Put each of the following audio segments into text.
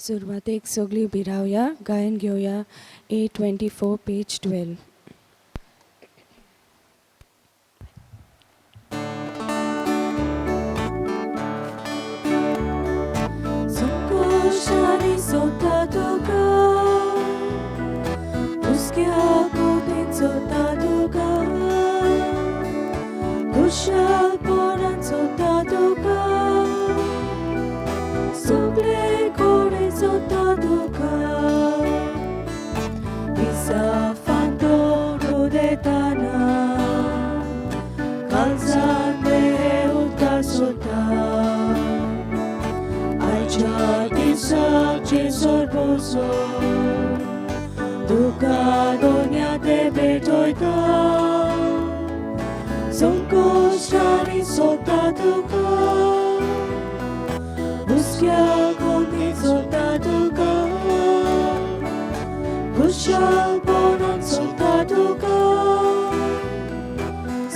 सुरवातेक सगळी उबी रावया, गायन घेवया. A24 page 12. Sokosani sotatuka, Uskia kupin sotatuka, Kushal poran sotatuka, Sogle kore sotatuka, Isa fanto rodetana, Kalzande uta sota. Sace sorboso, duka donia te betoita, sonko shani sota duka, buskia koni sota duka, kushal bonan sota duka,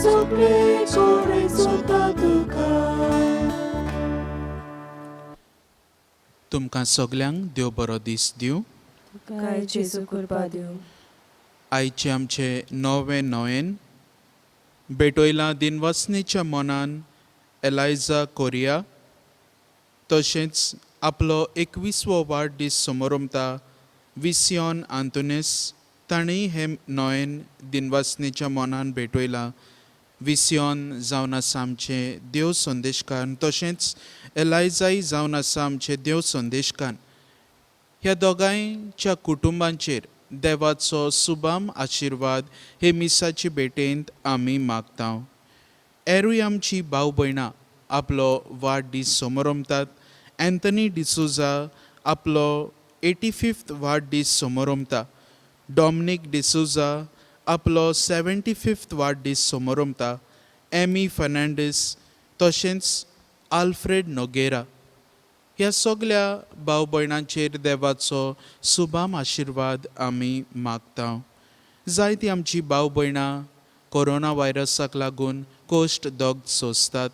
soble kore sota duka. तुमकां सगल्यांक देव बरो दीस दिवं. काय जेजू कृपा दिवं. आयचे आमचे नवे नोयेन बेटोयला दिनवसनेच्या मनान एलायझा कोरिया तशेंच आपलो 21वो वाडदीस समारंभता विसियोन आंतोनेस ताणीं हे नोयेन दिनवसनेच्या मनान भेटोयला. विसियोन जावन आसा आमचे देव संदेशकान तशेंच एलायझाय जावन आसा आमचे देव संदेशकान. ह्या दोगांयच्या कुटुंबांचेर देवाचो सुबाम आशिर्वाद हे मिसाची भेटेंत आमी मागता. एरूय आमची भाव भयणां आपलो वाडदीस समारंभतात. एंथनी डिसुजा आपलो 85th वाडदीस समारंभता. डॉमिनिक डिसुजा आपलो 75th वाडदीस समारंभता. एमी फर्नांडीस तशेंच आल्फ्रेड नोगेरा ह्या सगळ्या भाव भयणांचेर देवाचो सुबाम आशिर्वाद आमी मागता. जायतीं आमची भाव भयणां कोरोना व्हायरसाक लागून कोश्ट दोग सोंसतात.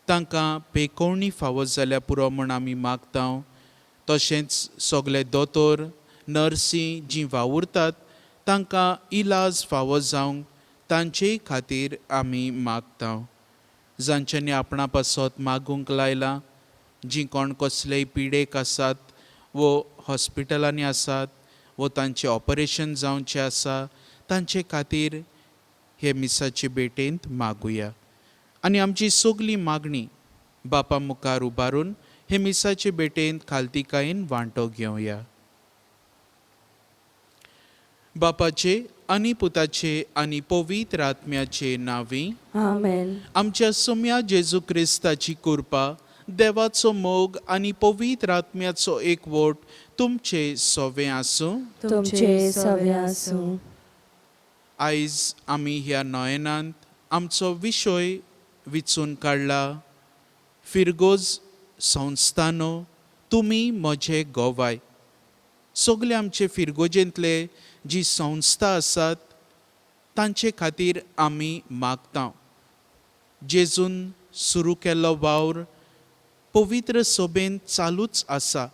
तांकां पेकोवणी फावो जाल्या पुरो म्हूण आमी मागता. तशेंच सगळे दोतोर नर्सी जीं वावुरतात तांकां इलाज फावो जावंक तांचे खातीर आमी मागता. जांच्यांनी आपणा पासत मागूंक लायला, जीं कोण कसलेय पिडेक आसात वो हॉस्पिटलांनी आसात वो तांचें ऑपरेशन जावचें आसा तांचे खातीर हे मिसाचे भेटेंत मागुया. आनी आमची सगळी मागणी बापा मुखार उबारून हे मिसाचे भेटेंत खालतीकायेन वांटो घेवया. बापाचे आनी पुताचे आनी पवित्र आत्म्याचे नांवी आमेन. आमच्या सुम्या जेजू क्रिस्ताची कृपा, देवाचो मोग आनी पवित्र आत्म्याचो एकवट तुमचे सवे आसूं. तुमचे सवे आसूं. आयज आमी ह्या नोयेनांत आमचो विशय विचून काडला. फिरगोज संस्थानो तुमी म्हजे गोवाय. सगळे आमचे फिरगोजेंतले जी संस्था आसात तांचे खातीर आमी मागता. जेजून सुरू केल्लो वावर पवित्र सोबेन चालूच आसा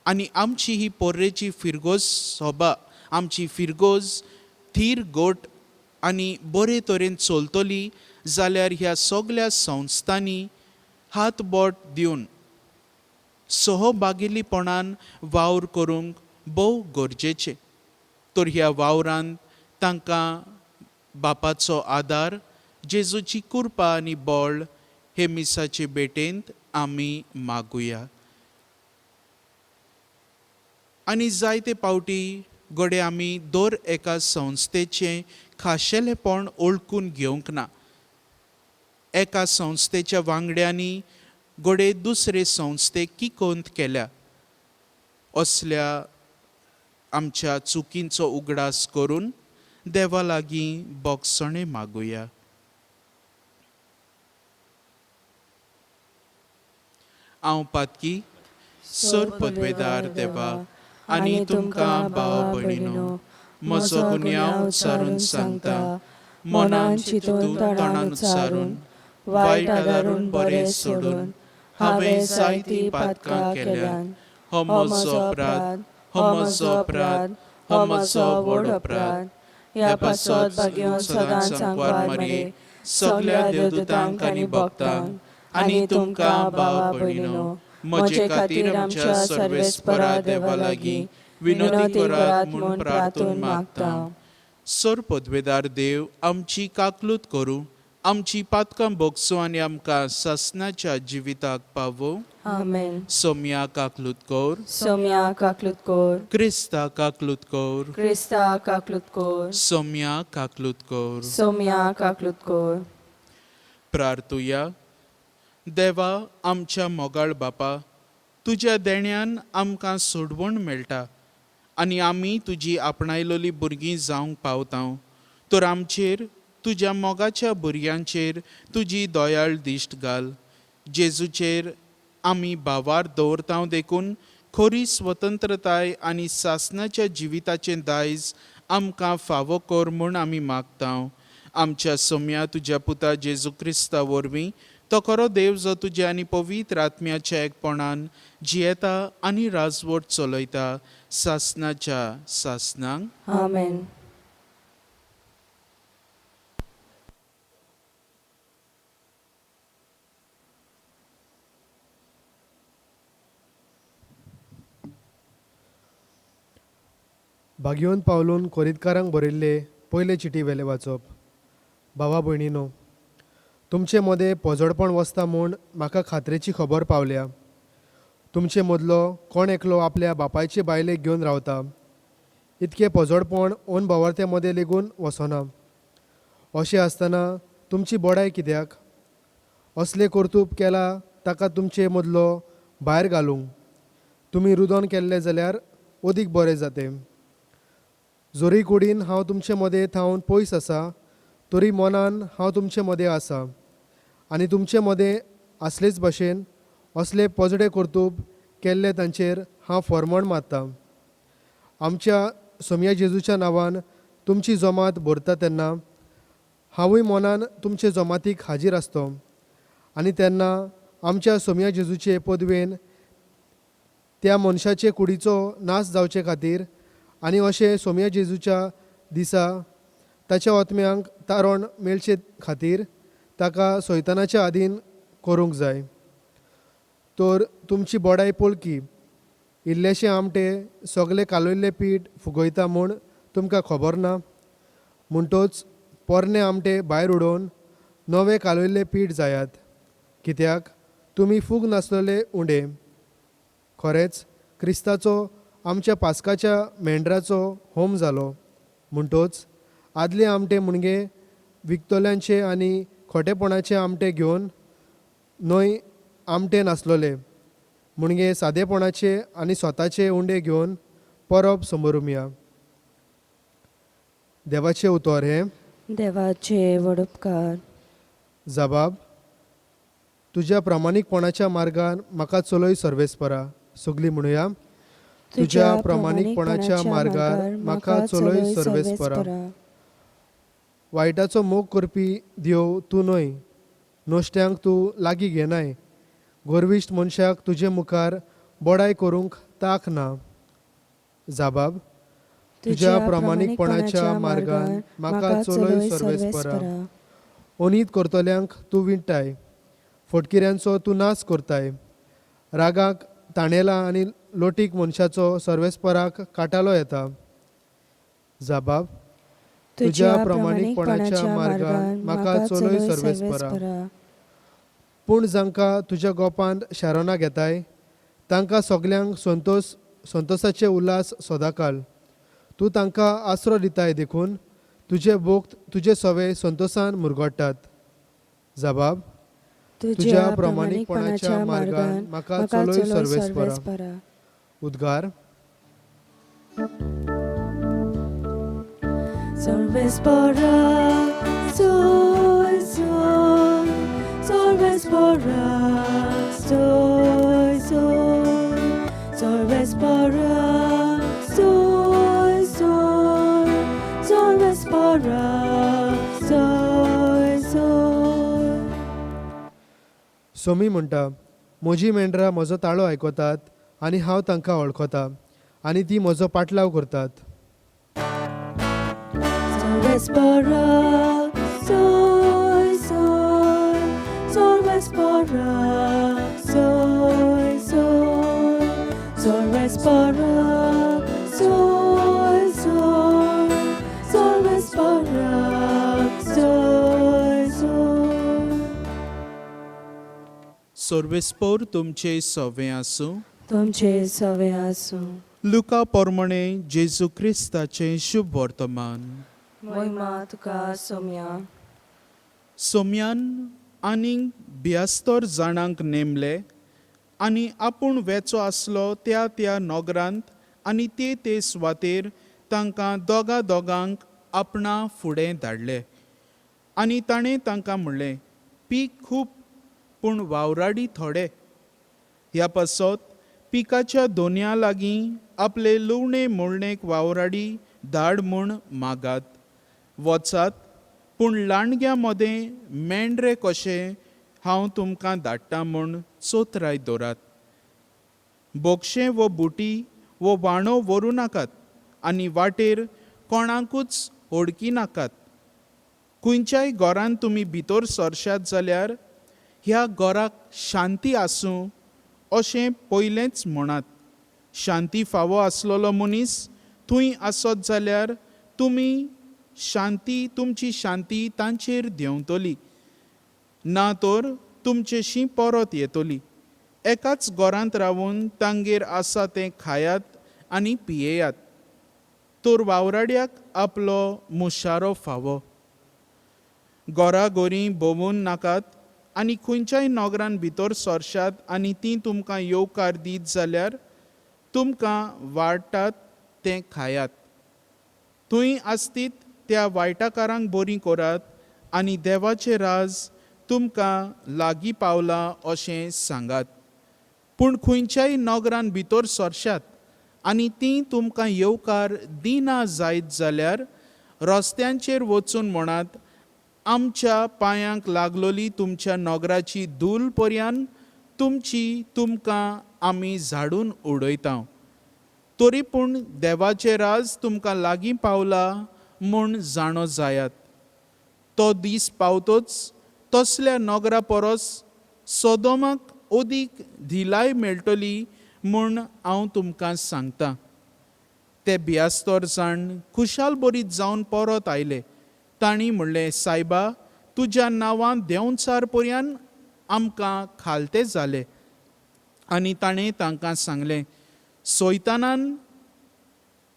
आनी आमची ही पोर्रेची फिरगोज सोबा, आमची फिरगोज थीर गोट आनी बरे तरेन चलतली जाल्यार ह्या सगळ्या संस्थांनी हात बोट दिवन सहभागिलीपणान वावर करूंक भोव गरजेचें. तर ह्या वावरांत तांकां बापाचो आदार, जेजूची कृपा आनी बळ हे मिसाचे भेटेंत आमी मागुया. आनी जायते पावटी घडये आमी दर एका संस्थेचें खाशेलेपण ओळखून घेवंक ना. एका संस्थेच्या वांगड्यांनी घडये दुसरे संस्थेक किकोंत केल्या असल्या आमच्या चुकींचो उगडास करून देवा लागीं बोगसणे मागुया. हांव पातकी सर पदवेदार देवा आनी तुमकां भाव भयणीनो म्हजो गुन्यांव उच्चारून सांगता. मनान चिंतून तोंडान उच्चारून वायट आदारून बरें सोडून हांवें जायतीं पातकां केल्यात. हो म्हजो अपराध, हो म्हजो अपराध, हो म्हजो व्हड अपराध. ह्या पासत भाग्यो सदांच सांकवार मरे सगळ्या देवदूतांक आनी भक्तांक आनी तुमकां भावा भयणीनो म्हजे खातीर आमच्या सर्वेस्परा देवा लागीं विनोदी करात म्हूण प्रार्थून मागता. सर पदवेदार देव आमची काकलूत करूं, आमची पातकां भोगसूं आनी आमकां ससनाच्या जिविताक पावो. आमेन. सोम्या काकलूत कोर, सोम्या काकलूत कोर, क्रिस्ता काकलूत कोर, क्रिस्ता काकलूत कोर, सोम्या काकलूत कोर. सोम्या काकलूत कोर. प्रार्थुया. देवा आमच्या मोगाळ बापा, तुज्या देण्यान आमकां सोडवण मेळटा आनी आमी तुजी आपणायलोली भुरगीं जावंक पावता. तर आमचेर, तुज्या मोगाच्या भुरग्यांचेर तुजी दोयाळ दिश्ट घाल. जेजूचेर आमी भावार दवरता देखून खरी स्वतंत्रताय आनी सासनाच्या जिविताचें दायज आमकां फावो कर म्हूण आमी मागता. आमच्या सोम्या तुज्या पुता जेजू क्रिस्ता वरवीं तो खरो देव जो तुज्या आनी पवित्र आत्म्याच्या एकपणान जियेता आनी राजवट चलयता सासनाच्या सासनांक. आमेन. भाग्योन पावलून कोरीतकारांक बरयल्ले पयले चिटी वेले वाचप. भावा भयणीनो, तुमचे मदें पोजडपण वसता म्हूण म्हाका खात्रेची खबर पावल्या. तुमचे मदलो कोण एकलो आपल्या बापायचे बायलेक घेवन रावता. इतकें पोजडपण ओन भावार्थे मदें लेगून वसना. अशें आसतना तुमची बोडाय कित्याक? असले कर्तूब केला ताका तुमचे मदलो भायर घालूंक. तुमी रुदोन केल्ले जाल्यार ओदीक बरें जातें. जोरी कुडीन हांव तुमचे मदें थावन पयस आसा, तरी मनान हांव तुमचे मदें आसा. आनी तुमचे मदें आसलेच भाशेन असले पोजडे कर्तूब केल्ले तांचेर हांव फर्मण मारतां. आमच्या सोम्या जेजूच्या नांवान तुमची जमात भरता तेन्ना हांवूय मनान तुमचे जमातीक हाजीर आसतो. आनी तेन्ना आमच्या सोम्या जेजूचे पदवेन त्या मनशाचे कुडीचो नाश जावचे खातीर आनी अशें सोम्या जेजूच्या दिसा ताच्या आत्म्यांक तारण मेळचे खातीर ताका सैतानाच्या आदीन करूंक जाय. तर तुमची बोडाय पोलकी. इल्लेशे आमटे सगळे कालयल्ले पीठ फुगयता म्हूण तुमकां खबर ना. म्हणटोच पोरणे आमटे भायर उडोवन नवे कालयल्ले पीठ जायात. कित्याक तुमी फूग नासलेले उंडे. खरेंच क्रिस्ताचो आमच्या पास्काच्या मेंढराचो होम जालो. म्हणटोच आदले आमटे मुणगे विकतोल्यांचे आनी खोटेपणाचे आमटे घेवन न्हय आमटे नासलोले मुणगे सादेपणाचे आनी स्वताचे उंडे घेवन परब समरुमया. देवाचे उतर हे. देवाचे व्हड उपकार. जबाब. तुज्या प्रामाणीकपणाच्या मार्गान म्हाका चलय सर्वेस्परा. सगळीं म्हणुया. तुज्या प्रामाणीकपणाच्या मार्गार म्हाका चलय सर्वेस्परा. वायटाचो मोग करपी देव तूं न्हय. नोश्ट्यांक तूं लागीं घेनाय. गोरविश्ट मनशाक तुजे मुखार बोडाय करूंक ताक ना. जाबाब. तुज्या प्रामाणीकपणाच्या मार्गान म्हाका चलय सर्वेस्परा. अनीत करतल्यांक तूं विणटाय. फटकिऱ्यांचो तूं नाश करताय. रागाक ताणेला आनी लोटीक मनशाचो सर्वेस्पराक काटालो येता. जाबाब. तुज्या प्रामाणीकपणाच्या मार्गान म्हाका चलय सर्वेस्परा. पूण जांकां तुज्या गोपांत शारोना घेताय तांकां सगल्यांक संतोशाचे उल्हास सदांकाल. तूं तांकां आसरो दिताय देखून तुजे भोक्त तुजे सवे संतोशान मुरगोडटात. जाबाब. तुज्या प्रामाणीकपणाच्या मार्गान म्हाका चलय सर्वेस्परा. उद्गार. सर्वेस्परा, soy, soy, सर्वेस्परा, soy, soy, सर्वेस्परा, soy, soy, सर्वेस्परा, soy, soy. Somi म्हणटा, म्हजी मेंढरां म्हजो ताळो आयकतात आनी हांव तांकां वळखतां आनी ती म्हजो पाटलाव करतात. Sorvespora, soy, soy, Sorvespora, soy, soy, Sorvespora, soy, soy, Sorvespora, soy, soy. सोर्वेस्पोर तुमचे सवे आसूं. तुमचे सवे आसूं. लुका पोरमणे जेजू क्रिस्ताचें शुभ वर्तमान. महिमा तुका सोम्या. सोम्यान आनीक भियास्तर जाणांक नेमले आनी आपूण वेचो आसलो त्या त्या नोगरांत आनी ते सुवातेर तांकां दोगांक आपणा फुडें धाडले. आनी ताणें तांकां म्हणलें, पीक खूब पूण वावराडी थोडे. ह्या पासत पिकाच्या दोनया लागीं आपले लुवणे मोळणेक वावराडी धाड म्हूण मागात. वचात, पूण लांडग्या मदें मेंढरे कशें हांव तुमकां धाडटां म्हूण चोत्राय दवरात. बोगशें वो बुटी वो वांडो व्हरूं नाकात आनी वाटेर कोणाकूच ओडकी नाकात. खंयच्याय घरांत तुमी भितर सरशात जाल्यार ह्या घराक शांती आसूं अशें पयलेंच म्हणात. शांती फावो आसलोलो मनीस थंय आसत जाल्यार तुमची शांती तांचेर देंवतली, ना तर तुमचेशी परत येतली. एकाच घरांत रावून तांगेर आसा तें खायात आनी पियेयात, तर वावराड्याक आपलो मुशारो फावो. घोराघोरी भोंवून नाकात आनी खंयच्याय नोगरान भितर सरशात आनी ती तुमकां येवकार दीत जाल्यार तुमकां वाडटात तें खायात. थंय आसतीत त्या वायटाकारांक बरी करात आनी देवाचें राज तुमकां लागीं पावलां अशें सांगात. पूण खंयच्याय नोगरान भितर सरशात आनी ती तुमकां येवकार दिना जायत जाल्यार रस्त्यांचेर वचून म्हणात, आमच्या पांयांक लागलोली तुमच्या नोगराची धूल पर्यान तुमकां आमी झाडून उडयता. तरी पूण देवाचें राज तुमकां लागीं पावला म्हूण जाणो जायात. तो दीस पावतोच तसल्या नोगरा परस सोदोमाक ओदीक धिलाय मेळटली म्हूण हांव तुमकां सांगतां. ते भियास्तर जाण खुशाल बरीत जावन परत आयले. तांणी म्हणलें, सायबा, तुज्या नांवान देंवचार पर्यान आमकां खालते जाले. आनी ताणें तांकां सांगलें, सोयतानान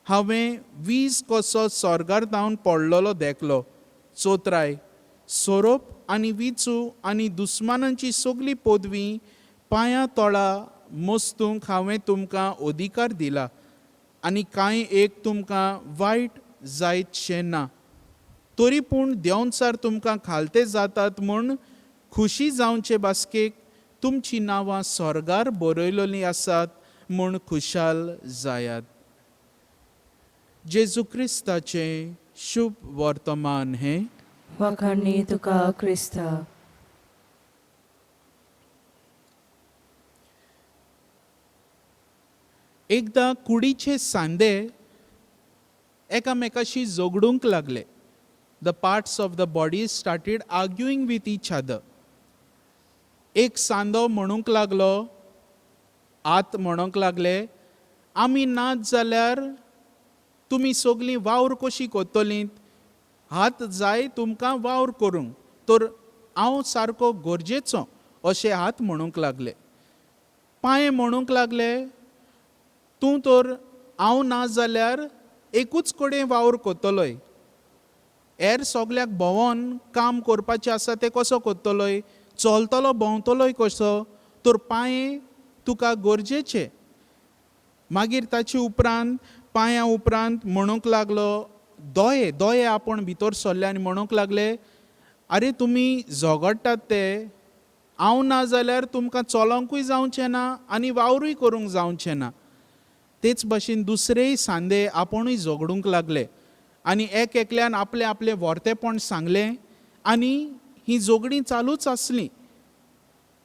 हांवें वीज कसो स्वर्गांतावन पडलोलो देखलो. चोत्राय, सोरोप आनी विचू आनी दुस्मानांची सगली पदवी पांयां तोळा मोस्तूंक हांवें तुमकां अधिकार दिला आनी कांय एक तुमकां वायट जायतशें ना. तरी पूण देंवचार तुमकां खालते जातात म्हूण खुशी जावचे बासकेक तुमची नांवां स्वर्गार बरयलोलीं आसात म्हूण खुशाल जायात. जेजू क्रिस्ताचें शुभ वर्तमान हें. वखणी तुका क्रिस्ता. एकदां कुडीचे सांदे एकामेकाशी झगडूंक लागले. The parts of the body started arguing with each other. एक सांदो म्हणूंक लागलो, आत म्हणूंक लागले, आमी नाच जाल्यार तुमी सगलीं वावर कशीं कोत्तलीं? हात जाय तुमकां वावर करूंक, तर हांव सारको गरजेचो अशें हात म्हणूंक लागले. पांय म्हणूंक लागले, तूं तर हांव ना जाल्यार एकूच कडेन वावर कोत्तलोय. हेर सगल्याक भोंवोन काम करपाचें आसा तें कसो कोत्तलोय? चलतलो भोंवतलोय कसो? तर पांय तुका गरजेचे. मागीर ताचे उपरांत पांयां उपरांत म्हणूंक लागलो, दोये आपूण भितर सरले आनी म्हणूंक लागले, आरे तुमी झगडटात ते, हांव ना जाल्यार तुमकां चलोंकूय जावचें ना आनी वावरूय करूंक जावचें ना. तेच भाशेन दुसरेय सांदे आपुणूय झगडूंक लागले आनी एकल्यान आपलें आपलें वर्तेपण सांगलें आनी ही झगडीं चालूच आसलीं.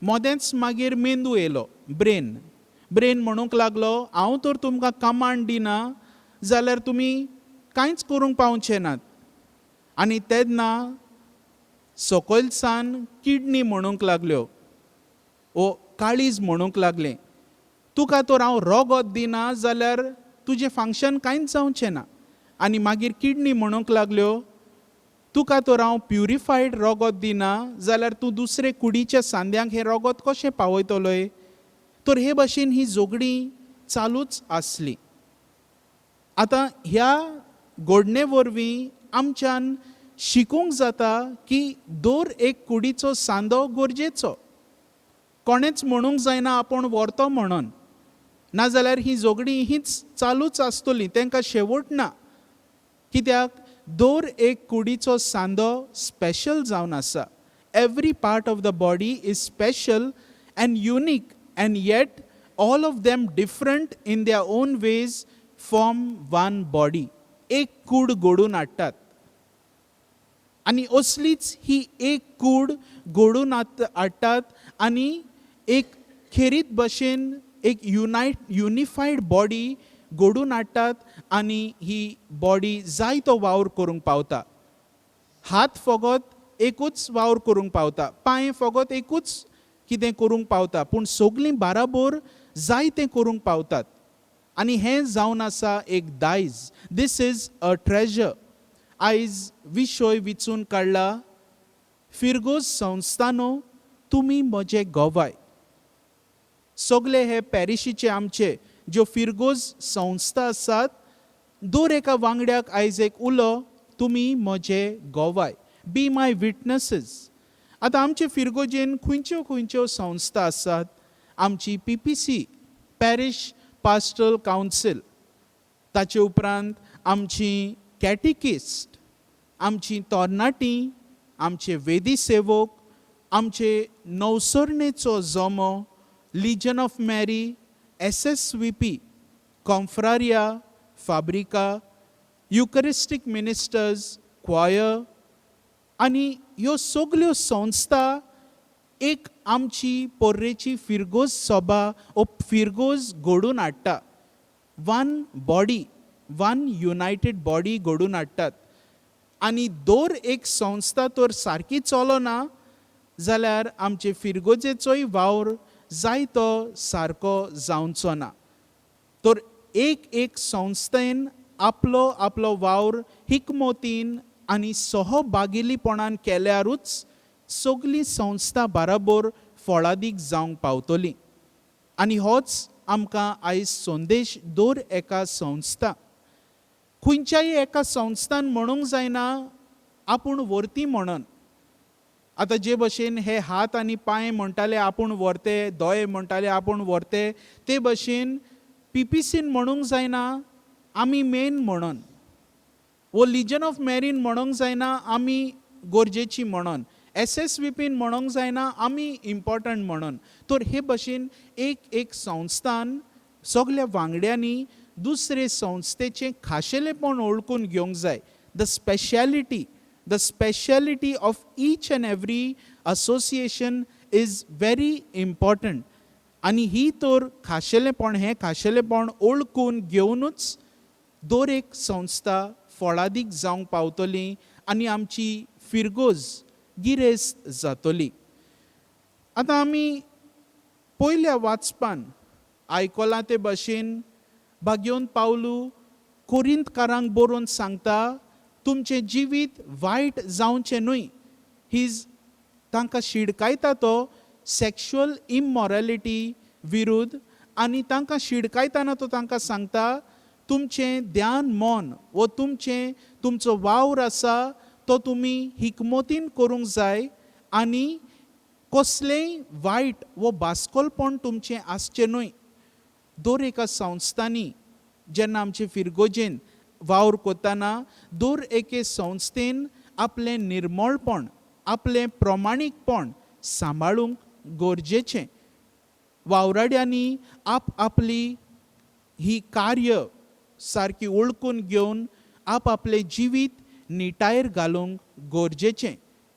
मोदेंच मागीर मेंदू येयलो, ब्रेन. ब्रेन म्हणूंक लागलो हांव तर तुमकां कमांड दिना जाल्यार तुमी कांयच करूंक पावचे नात. आनी तेन्ना सकयलसान किडनी म्हणूंक लागल्यो ओ काळीज म्हणूंक लागलें तुका तर हांव रगत दिना जाल्यार तुजें फंक्शन कांयच जावचें ना. आनी मागीर किडनी म्हणूंक लागल्यो तुका तर हांव प्युरिफायड रगत दिना जाल्यार तूं दुसरे कुडीच्या सांद्यांक हें रगत कशें पावयतलोय. तर हे भाशेन ही झगडीं चालूच आसली. आतां ह्या घडणे वरवीं आमच्यान शिकूंक जाता की दर एक कुडीचो सांदो गरजेचो. कोणेच म्हणूंक जायना आपूण व्हरतो म्हणून, नाजाल्यार ही झगडीं हीच चालूच आसतली, तांकां शेवट ना. कित्याक दर एक कुडीचो सांदो स्पेशल जावन आसा. Every part of the body is special and unique and eight all of them different in their own ways form one body. एक कूड घडून हाडटात आनी असलीच ही एक कूड घडून हाडटात आनी एक खेरीत भशेन एक युनिफायड बॉडी घडून हाडटात आनी ही बॉडी जाय तो वावर करूंक पावता. हात फकत एकूच वावर करूंक पावता, पांय फकत एकूच कितें करूंक पावता, पूण सगलीं बाराबोर जाय तें करूंक पावतात. आनी हें जावन आसा एक दायज. This is a treasure. आयज विशय विचून काडला फिरगोज संस्थानो तुमी म्हजे गोवाय. सगळे हे पॅरिशीचे आमचे ज्यो फिरगोज संस्था आसात दर एका वांगड्याक आयज एक उलो तुमी म्हजे गोवाय. Be my विटनसीस. आतां आमचे फिरगोजेन खंयच्यो खंयच्यो संस्था आसात. आमची PPC पॅरिश पास्टरल कावन्सील, ताचे उपरांत आमची कॅटिकिस्ट, आमची तरणाटीं, आमचे वेदी सेवक, आमचे नवसरणेचो जोमो, लिजन ऑफ मॅरी, SSVP, कॉन्फ्रारिया, फाब्रिका, युकरिस्टीक मिनिस्टर्स, क्वायर आनी ह्यो सगल्यो संस्था एक आमची पोर्रेची फिरगोज सभा ओ फिरगोज घडून हाडटा. One body, one United body घडून हाडटात. आनी दर एक संस्था तर सारकी चलना जाल्यार आमचे फिरगोजेचोय वावर जाय तो सारको जावचो ना. तर एक एक संस्थेन आपलो आपलो वावर हिकमतीन आनी सहभागिलीपणान केल्यारूच सगळी संस्था बाराबोर फळादीक जावंक पावतली. आनी होच आमकां आयज संदेश दर एका संस्था खंयच्याय एका संस्थान म्हणूंक जायना आपूण व्हरती म्हणून. आतां जे भशेन हे हात आनी पांय म्हणटाले आपूण व्हरते, दोळे म्हणटाले आपूण व्हरते, ते भशेन PPCन म्हणूंक जायना आमी मेन म्हणून, वो लिजन ऑफ मॅरीन म्हणूंक जायना आमी गरजेची म्हणून, SSVPन म्हणूंक जायना आमी इम्पॉर्टंट म्हणून. तर हे भशेन एक एक संस्थान सगल्या वांगड्यांनी दुसरे संस्थेचें खाशेलेपण ओळखून घेवंक जाय. The speciality of each and every association is very important. आनी ही तर खाशेलेपण हें खाशेलेपण ओळखून घेवनूच दर एक संस्था फळादीक जावंक पावतली आनी आमची फिरगोज गिरेस्त जातली. आतां आमी पयल्या वाचपान आयकलां ते भशेन भाग्योन पावलू कोरिंतकारांक बरोवन सांगता तुमचें जिवीत वायट जावचें न्हय. तांकां शिडकायता तो सॅक्शुअल इममॉरॅलिटी विरूद्ध आनी तांकां शिडकायतना तो तांकां सांगता तुमचें ध्यान मन वो तुमचो वावर आसा तो तुमी हिकमतीन करूंक जाय आनी कसलेंय वायट वो भास्कोलपण तुमचें आसचें न्हय. दर एका संस्थांनी जेन्ना आमचे फिरगोजेन वावर करतना दर एके संस्थेन आपलें निर्मळपण, आपलें प्रमाणीकपण सांबाळूंक गरजेचें. वावराड्यांनी आपली ही कार्य सारकी ओळखून घेवन आपलें जिवीत निटायेर घालूंक गरजेचें,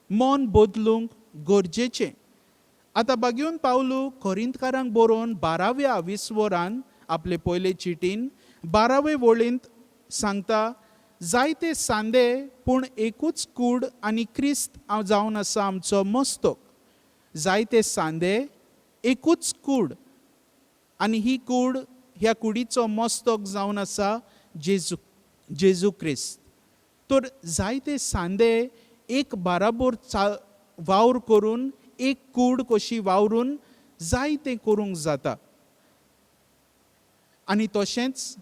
मन बदलूंक गरजेचें. आतां बागेवन पावलू कोरिंतकारांक बरोवन 12व्या विस्वरान आपले पयले चिटीन 12वे वळींत सांगता, जायते सांदे पूण एकूच कूड आनी क्रिस्त जावन आसा आमचो मस्तक. जायते सांदे एकूच कूड आनी ही कूड, ह्या कुडीचो मस्तक जावन आसा जेजू क्रिस्त. तर जायते सांदे एक बाराबोर वावर करून एक कूड कशी वावरून जायते करूंक जाता. आनी तशेंच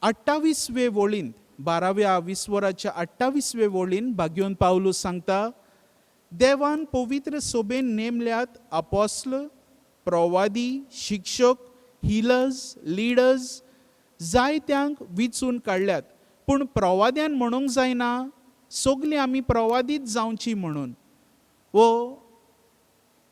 28वे वळींत 12व्या विस्वराच्या 28वे वळीन बागेवन पावलू सांगता, देवान पवित्र सोबेन नेमल्यात अपोस्ल, प्रवादी, शिक्षक, हिलर्स, लिडर्स, जायत्यांक विचून काडल्यात. पूण प्रवाद्यान म्हणूंक जायना सगलीं आमी प्रवादीत जावची म्हणून, वो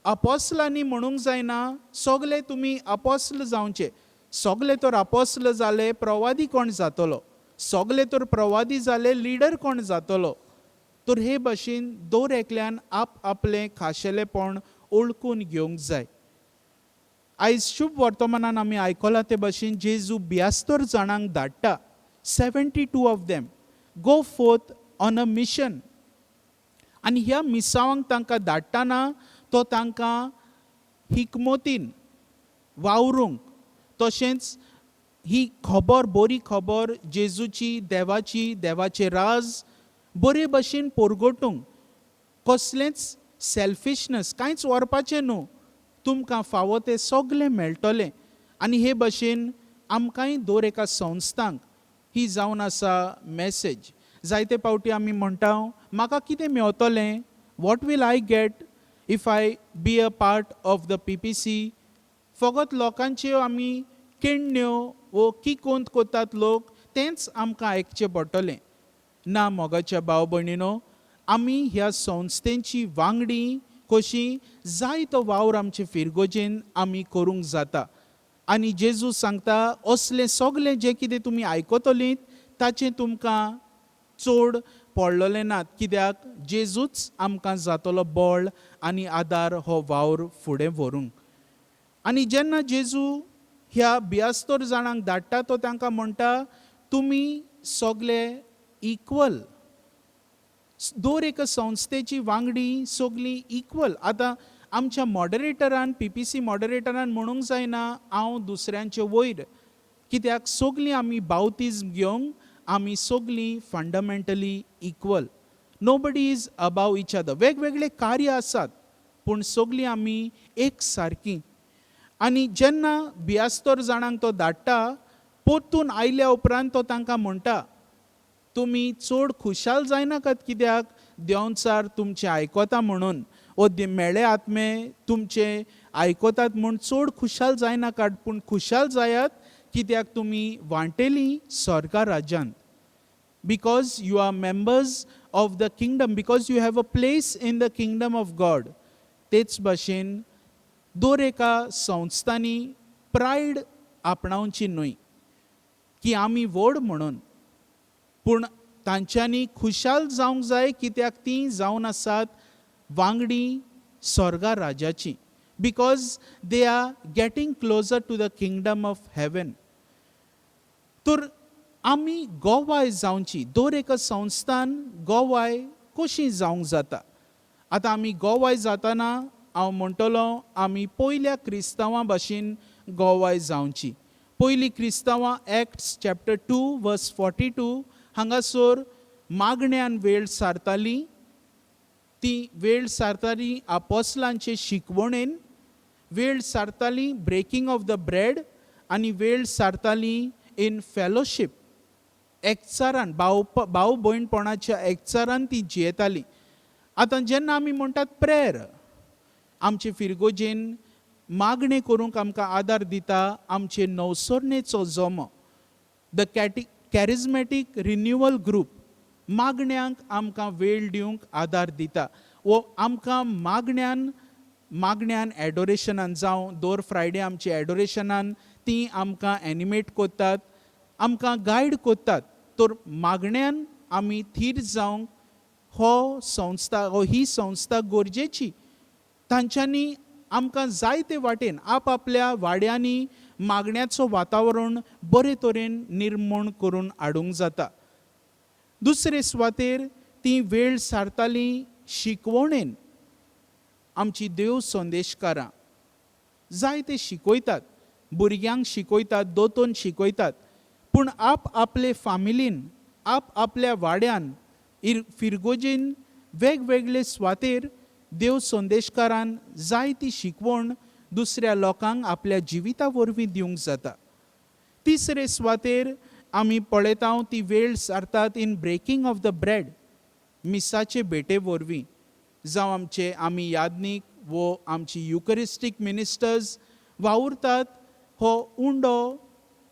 अपोस्लांनी म्हणूंक जायना सगळे तुमी अपोस्ल जावचे. सगळे तर अपोस्ल जाले, प्रवादी कोण जातलो? सगळे तर प्रवादी जाले, लिडर कोण जातलो? तर हे भाशेन दर एकल्यान आपलें खाशेलेपण ओळखून घेवंक जाय. आयज शुभ वर्तमानान आमी आयकलां ते भाशेन जेजू 72 जाणांक धाडटा. 72 of them go fourth on a mission. आनी ह्या मिसावांक तांकां धाडटाना तो तांकां हिकमतीन वावरूंक, तशेंच ही खबर, बरी खबर जेजूची, देवाचे राज बरे भाशेन परगटूंक, कसलेंच सेल्फिशनस कांयच व्हरपाचें न्हू, तुमकां फावो तें सगळें मेळटलें. आनी हे भाशेन आमकांय दर एका संस्थांक ही जावन आसा मॅसेज. जायते पावटी आमी म्हणटा, म्हाका कितें मेळटलें? What will I get if I be a part of the PPC? फकत लोकांच्यो आमी केण्ण्यो वो किकोंत कोतात लोक, तेंच आमकां आयकचें पडटलें. ना मोगाच्या भाव भयणीनो, आमी ह्या संस्थेची वांगडी कशी जायतो वावर आमचे फिरगोजेन आमी करूंक जाता. आनी जेजू सांगता, असलें सगलें जें कितें तुमी आयकतलीं ताचें तुमकां चड पडलेलें नात, कित्याक जेजूच आमकां जातलो बळ आनी आदार हो वावर फुडें व्हरूंक. आनी जेन्ना जेजू ह्या 72 जाणांक धाडटा तो तांकां म्हणटा, तुमी सगळे इक्वल, दर एका संस्थेची वांगडी सगळीं इक्वल. आतां आमच्या मॉडरेटरान, PPC मॉडरेटरान म्हणूंक जायना हांव दुसऱ्यांचे वयर, कित्याक सगळीं आमी बावतिझम घेवंक आमी सगळीं fundamentally equal. Nobody is above each other. वेगवेगळे कार्य आसात पूण सगळीं आमी एक सारकीं. आनी जेन्ना 72 जाणांक तो धाडटा, परतून आयल्या उपरांत तो तांकां म्हणटा, तुमी चड खुशाल जायनाकात कित्याक देंवचार तुमचें आयकता म्हणून, वो मेळे आत्मे तुमचे आयकतात म्हूण चड खुशाल जायनाकात, पूण खुशाल जायात कित्याक तुमी वांटेलीं स्वर्गा राज्यांत. Because you are members of the kingdom, because you have a place in the kingdom of God. तेच भाशेन दर एका संस्थांनी प्रायड आपणावची न्हय की आमी व्हड म्हणून, पूण तांच्यांनी खुशाल जावंक जाय कित्याक तीं जावन आसात वांगडी स्वर्गा राज्याची. Because they are getting closer to the kingdom of heaven. तर आमी गोवाय जावची, दर एका संस्थान गोवाय कशी जावंक जाता. आतां आमी गोवाय जाताना हांव म्हणटलो आमी पयल्या क्रिस्तांवां भाशेन गोवाय जावची. पयलीं क्रिस्तांवां एक्ट्स चॅप्टर 2 वर्स 42 हांगासर मागण्यांन वेळ सारतालीं. ती वेळ सारताली आपोस्लांचे शिकवणेन, वेळ सारताली ब्रेकिंग ऑफ द ब्रेड, आनी वेळ सारताली इन फेलोशीप. एकचारान भाव भयणपणाच्या एकचारान ती जियेताली. आतां जेन्ना आमी म्हणटात प्रेयर, आमचे फिरगोजेन मागणे करूंक आमकां आदार दिता आमचे नवसरणेचो जोमो, द कॅरिझमॅटीक रिन्युअल ग्रूप. मागण्यांक आमकां वेळ दिवंक आदार दिता. वो आमकां मागण्यान एडोरेशनान जावं, दर फ्रायडे आमचे एडोरेशनान ती आमकां एनिमेट कोत्तात, आमकां गायड कोत्तात. तर मागण्यान आमी थीर जावंक ही संस्था गरजेची. तांच्यांनी आमकां जायते वाटेन आपल्या वाड्यांनी मागण्याचो वातावरण बरे तरेन निर्माण करून हाडूंक जाता. दुसरे सुवातेर ती वेळ सारताली शिकवणेन. आमची देव संदेशकारां जायते शिकयतात, भुरग्यांक शिकयतात, दोतोन शिकयतात, पूण आपले फामिलीन आपल्या वाड्यान फिरगोजेन वेगवेगळे सुवातेर देव संदेशकारान जायती शिकवण दुसऱ्या लोकांक आपल्या जिविता वरवीं दिवंक जाता. तिसरे सुवातेर आमी पळयता ती वेळ सारतात in breaking of the bread, मिसाचे बेटे वरवीं. जावं आमी यादनीक वो आमची युकरिस्टीक मिनिस्टर्स वावुरतात हो उंडो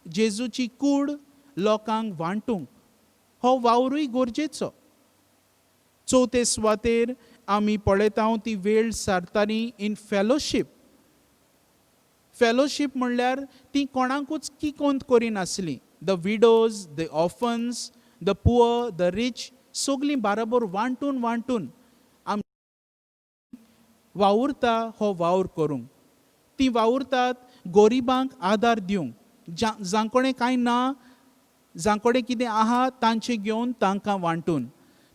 जेजूची कूड लोकांक वांटूंक. हो वावरूय गरजेचो. चवथे सुवातेर आमी पळयता ती वेळ सारताली इन फेलोशीप. फेलोशीप म्हणल्यार ती कोणाकूच किकोंत करिनासली. The widows, the orphans, the poor, the rich सगळीं बाराबर वांटून वावुरता हो वावर करूंक. ती वावुरतात गोरिबांक आदार दिवंक. जांकोडे कांय ना, जांकोडे कितें आहा तांचे घेवन तांकां वांटून.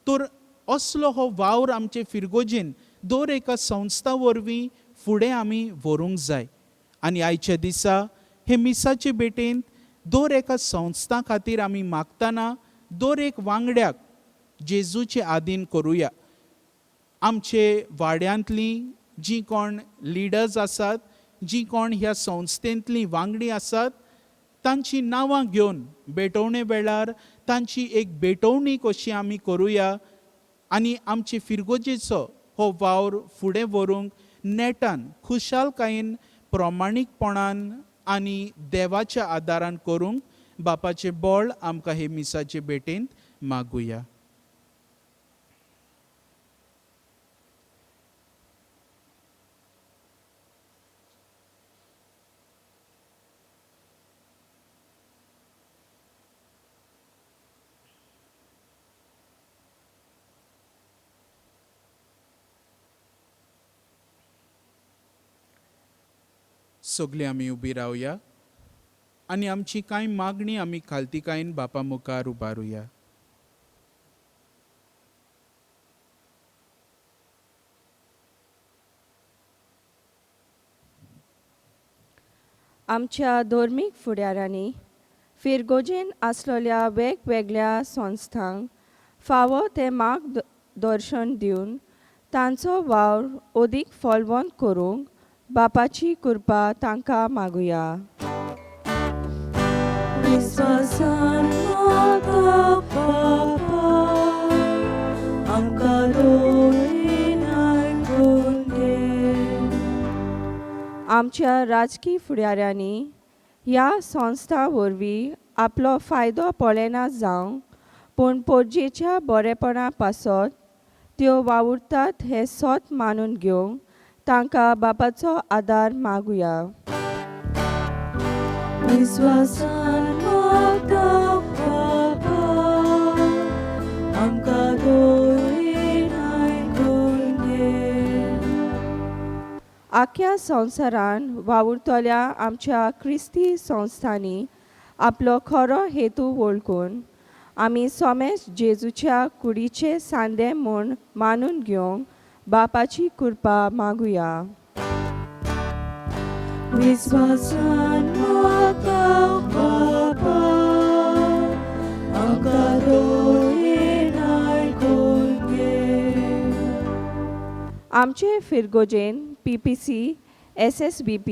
तर असलो हो वावर आमचे फिरगोजेन दर एका संस्था वरवीं फुडें आमी व्हरूंक जाय. आनी आयच्या दिसा हे मिसाचे बेटेंत दर एका संस्था खातीर आमी मागतना दर एक वांगड्याक जेजूचे आदीन करुया. आमचे वाड्यांतलीं जीं कोण लिडर्स आसात, जीं कोण ह्या संस्थेंतलीं वांगडी आसात, तांचीं नांवां घेवन भेटवणे वेळार तांची एक भेटवणी कशी आमी करुया आनी आमचे फिरगोजेचो हो वावर फुडें व्हरूंक नेटान, खुशालकायेन, प्रामाणीकपणान आनी देवाच्या आदारान करूंक बापाचे बोळ आमकां हे मिसाचे भेटेंत मागुया. सगळीं आमी उबी रावया आनी आमची कांय मागणी आमी खालतीकायेन बापा मुखार उबारुया. आमच्या धर्मीक फुडाऱ्यांनी फिरगोजेन आसलेल्या वेगवेगळ्या संस्थांक फावो ते मार्गदर्शन दिवन तांचो वावर अदीक फळवंत करूंक बापाची कृपा तांकां मागुया. विस्वासान मागप बापा, आमकां दोळीन आयकून घे. आमच्या राजकीय फुडाऱ्यांनी ह्या संस्था वरवीं आपलो फायदो पळयना जावं, पूण पोरजेच्या बरेपणा पासत त्यो वावुरतात हें सोत मानून घेवंक तांकां बापाचो आदार मागुया. विस्वासान मागप बापा, आमकां दोळीन आयकून घे. आख्या संवसारान वावुरतल्या आमच्या क्रिस्ती संस्थांनी आपलो खरो हेतू वळखून आमी सोमेश जेजूच्या कुडीचे सांदे म्हूण मानून घेवंक बापाची कृपा मागुया. विस्वासान मागप बापा, आमकां दोळीन आयकून घे. आमचे फिरगोजेन PPC, SSBP,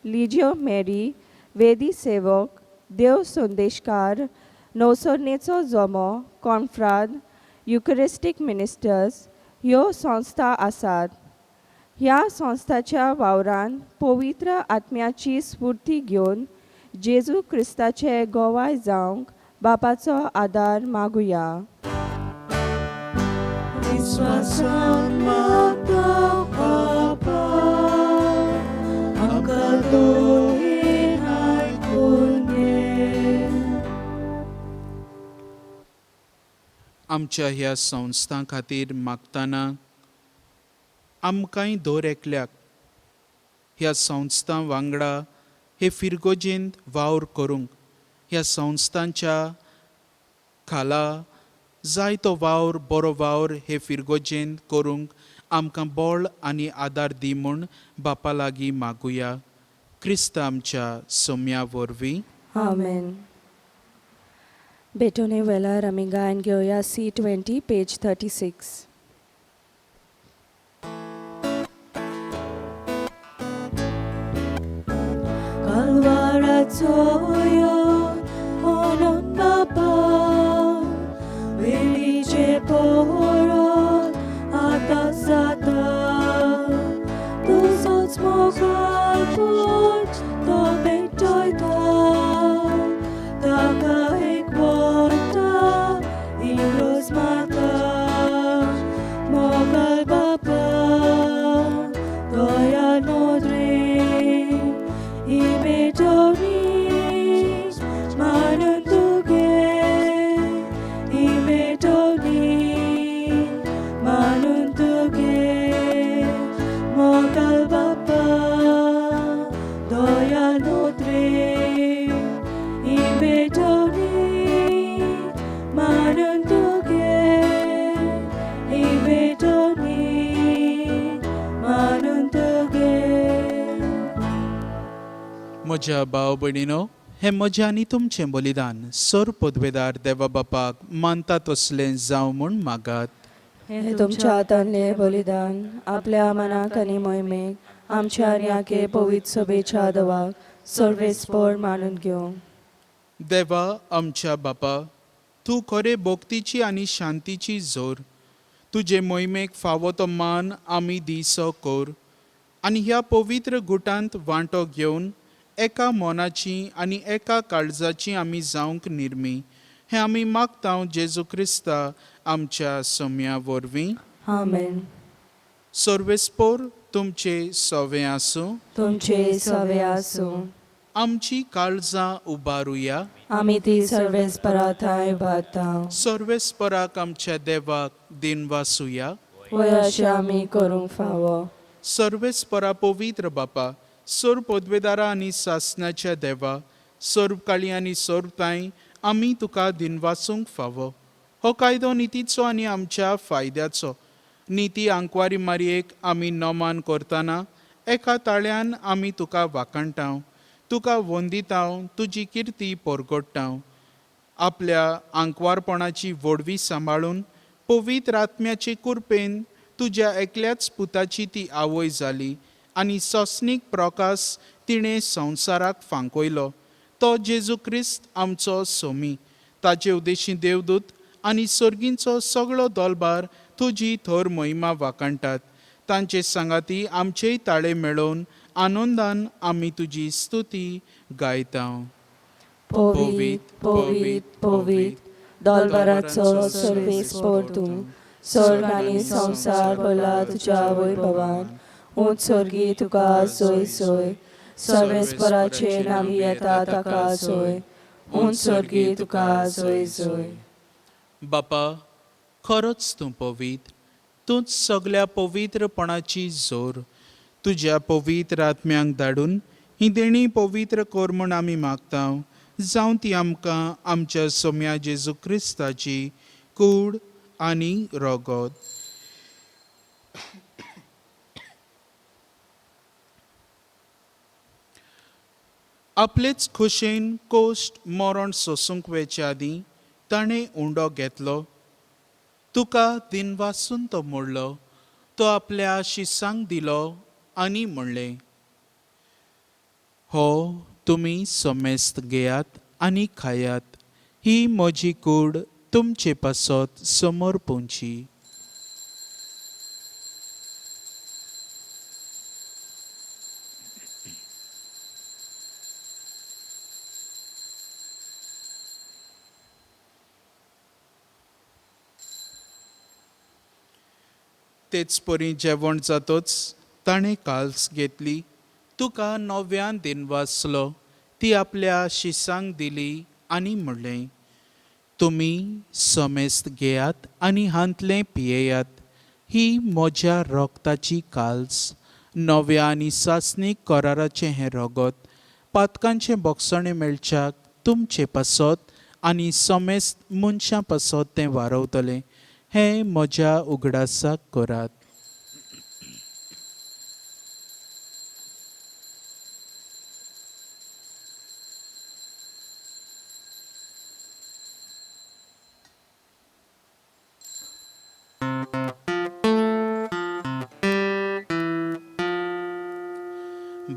लिजियो मेरी, वेदी सेवक, देव संदेशकार, नवसरणेचो जोमो, कॉन्फ्राद, युकरिस्टीक मिनिस्टर्स ह्यो संस्था आसात. ह्या संस्थाच्या वावरान पवित्र आत्म्याची स्फूर्ती घेवन जेजू क्रिस्ताचे गोवाय जावंक बापाचो आदार मागुया. विस्वासान मागप बापा, आमकां दोळीन आयकून घे. आमच्या ह्या संस्थां खातीर मागतना आमकांय दर एकल्याक ह्या संस्थां वांगडा हे फिरगोजेंत वावर करूंक, ह्या संस्थांच्या खाला जायतो वावर बरो वावर हे फिरगोजेंत करूंक आमकां बळ आनी आदार दी म्हूण बापा लागीं मागुया. क्रिस्त आमच्या सोम्या वरवीं. आमेन. बेटोने वेळार आमी गायन घेवया C20 page 36. Kalwaraco onon bapa Wylidzie poron ata zata Tu zoc mogal bądź to bejtojta Taka ekwota i rozmata Mogal bapa to ja nodry I betoni manuntuge I betoni manuntuge Mogal bapa doya nutre I betoni manuntuge I betoni manuntuge म्हज्या भाव भयणीनो, हें म्हजें आनी तुमचें बलिदान सोर पदवेदार देवा बापाक मानता तसलें जावं म्हूण मागात. हे तुमच्या हातांतले बलिदान आपल्या मनाक आनी मोहिमेक आमच्या आनी आखे पवित्र सभेच्या आदवाक सर्वेस्पर मानून घेवं. देवा आमच्या बापा, तूं खरे भोक्तीची आनी शांतीची जोर. तुजे मोहिमेक फावो तो मान आमी दिसो कोर आनी ह्या पवित्र गुटांत वांटो घेवन एका मोनाची आनी एका काळजाची आमी जावंक निर्मी. हें आमी मागतां जेजू क्रिस्ता आमच्या सोम्या वरवीं. आमेन. सर्वेस्पोर तुमचे सवे आसूं. तुमचे सवे आसूं. आमची काळजां उबारुया. आमी ती सर्वेस्पराथाय उबारता. सर्वेस्पराक आमच्या देवाक दिनवासुया. वय अशें आमी करूंक फावो. सर्वेस्परा पवित्र बापा, सोर पदवेदारा आनी सासणाच्या देवा, सोर्ब काळी आनी सोर्ब ताई आमी तुका दिनवासूंक फावो. हो कायदो नितीचो आनी आमच्या फायद्याचो. निती आंकवारी मारयेक आमी नोमान करतना एका ताळ्यान आमी तुका वाखणटाव, तुका वंदिताव, तुजी किर्ती परगडटाव. आपल्या आंकवारपणाची वडवी सांबाळून पवित्र आत्म्याचे कुरपेन तुज्या एकल्याच पुताची ती आवय जाली आनी सोसनीक प्रकाश तिणें संवसाराक फांकयलो. तो जेजू क्रिस्त आमचो सोमी. ताचे उदेशी देवदूत आनी सर्गींचो सगळो दलबार तुजी थोर महिमा वाखणटात. तांचे सांगाती आमचेय ताळे मेळोवन आनंदान आमी तुजी स्तुती गायता. पवित पवित पवित दलबाराचो सर्वेस्पर तूं. स्वर्ग आनी संवसार भरला तुज्या वैभवान. उंच सर्गी तुका सोय सोय. सर्वेस्पराचे नामी येता ताका सोय. उंच सर्गी तुका सोय सोय. बापा, खरोच तूं पवित्र. तूंच सगळ्या पवित्रपणाची जोर. तुज्या पवित्र आत्म्यांक धाडून ही देणी पवित्र कर म्हूण आमी मागतां. जावं ती आमकां आमच्या सोम्या जेजू क्रिस्ताची कूड आनी रोगोत. आपलेच खोशेन कोश्ट मरण सोसूंक वेचे आदीं ताणें उंडो घेतलो. तुका दिनवासून तो मोडलो. तो आपल्या शिसांक दिलो आनी म्हणलें, हो तुमी सोमेस्त घेयात आनी खायात. ही म्हजी कूड तुमचे पासत समोर पोंची. तेच परी जेवण जातोच ताणें काल्स घेतली. तुका नव्यान दिनवासलो. ती आपल्या शिसांक दिली आनी म्हणलें, तुमी सोमेस्त घेयात आनी हांतलें पियेयात. ही म्हज्या रोगताची काल्स. नव्या आनी सासणीक कराराचें हें रगत पातकांचें बोगसणें मेळच्याक तुमचे पासत आनी समेस्त मनशां पासत तें वारवतलें हें म्हज्या उगडासाक करात.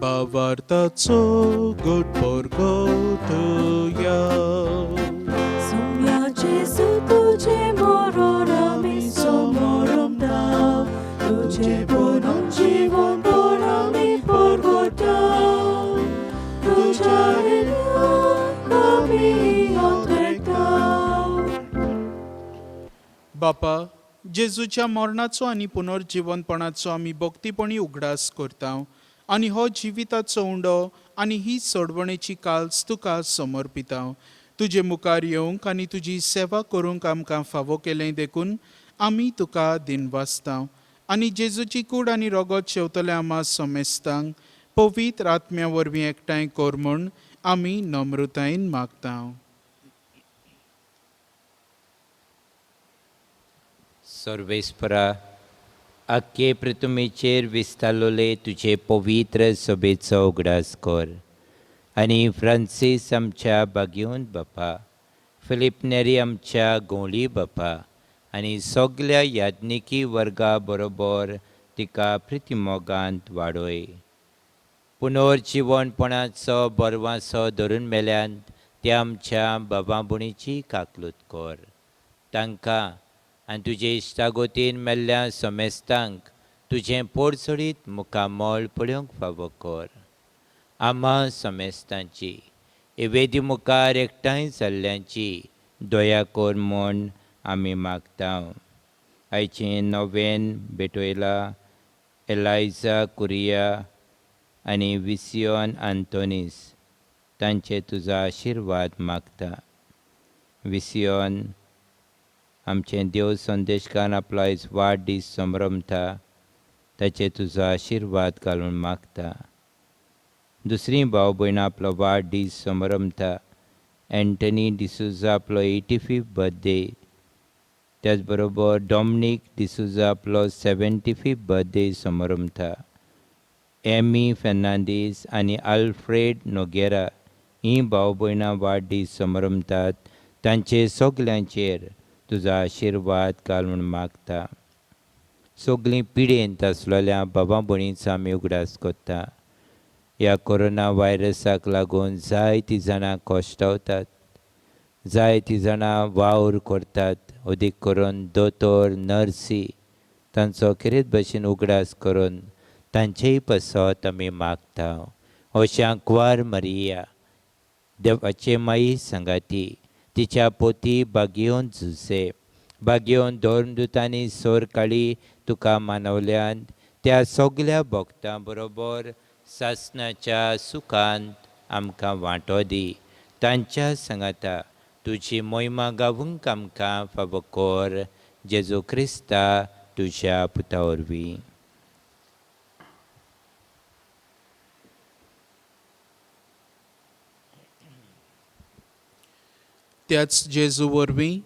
Bavartaco God porgotuja. Sumjacie su tudzie mororami somorom dał, tudzie bonon żywon bonami porgotał, tudzia renia kami odrektał. बापा, जेजूच्या मरणाचो आनी पुनर्जिवनपणाचो आमी भक्तीपणी उगडास करता आनी हो जिविताचो उंडो आनी ही सोडवणेची काल्स तुका समर्पिता. तुजे मुखार येवंक आनी तुजी सेवा करूंक आमकां फावो केलें देखून आमी तुका दिनवासता आनी जेजूची कूड आनी रगत शेवतले आमा समेस्तांक पवित्र आत्म्या वरवीं एकठांय कर म्हूण आमी नम्रतायेन मागता. सर्वेस्परा, आख्खे पृथ्वीचेर विस्तारलोले तुजे पवित्र सभेचो उगडास कर आनी फ्रांसीस आमच्या बागेवंत बापा, फिलीप नेरी आमच्या गोंवली बापा आनी सगल्या याज्ञिकी वर्गा बरोबर तिका प्रितीमोगांत वाडय. पुनर्जिवनपणाचो बरवासो धरून मेल्यांत त्या आमच्या बाबा भुणीची काकलूत कर. तांकां आनी तुजे इश्टागोतीन मेल्ल्या समेस्तांक तुजें पोरसडीत मुखामोळ पळोवंक फावो कर. आमा समेस्तांची वेदी मुखार एकठांय जाल्ल्यांची दया कर म्हूण आमी मागता. आयचें नवेन बेटोयला, एलायजा कुरिया आनी विसियोन आंतोनीस तांचे तुजो आशिर्वाद मागता. विसियोन आमचें देव संदेशकार आपलो आयज वाडदीस संभ्रमता ताचे तुजो आशिर्वाद घालून मागता. दुसरी भाव भयण आपलो वाडदीस संभ्रमता. एंटनी डिसुजा आपलो 85th बर्थडे, त्याच बरोबर डॉमिनीक डिसुजा आपलो 75th बर्थडे संभ्रमता. एमी फेर्नांडीस आनी आल्फ्रेड नोगेरा हीं भाव भयणां वाडदीस संभ्रमतात. तांचे सगल्यांचेर तुजो आशिर्वाद घाल म्हूण मागता. सगळीं पिडेंत आसलेल्या बाबा भयणींचो आमी उगडास करता. ह्या कोरोना व्हायरसाक लागून जायतीं जाणां कोश्टावतात, जायतीं जाणां वावर करतात. अदीक करून दोतोर, नर्सी तांचो खेरीत भाशेन उगडास करून तांचेय पासत आमी मागता. अशा क्वार मरिया, देवाचे माई संगाती, तिच्या पोती बागयोन झुसे, बागयोन धर्मदुतांनी सोर काळी तुका मानवल्यान त्या सगल्या भक्तां बरोबर सासणाच्या सुखांत आमकां वांटो दी. तांच्या सांगाता तुजी मोहिमा गावूंक आमकां फावो कर. जेजू क्रिस्ता तुज्या पुता वरवीं. त्याच जेजू वरवीं,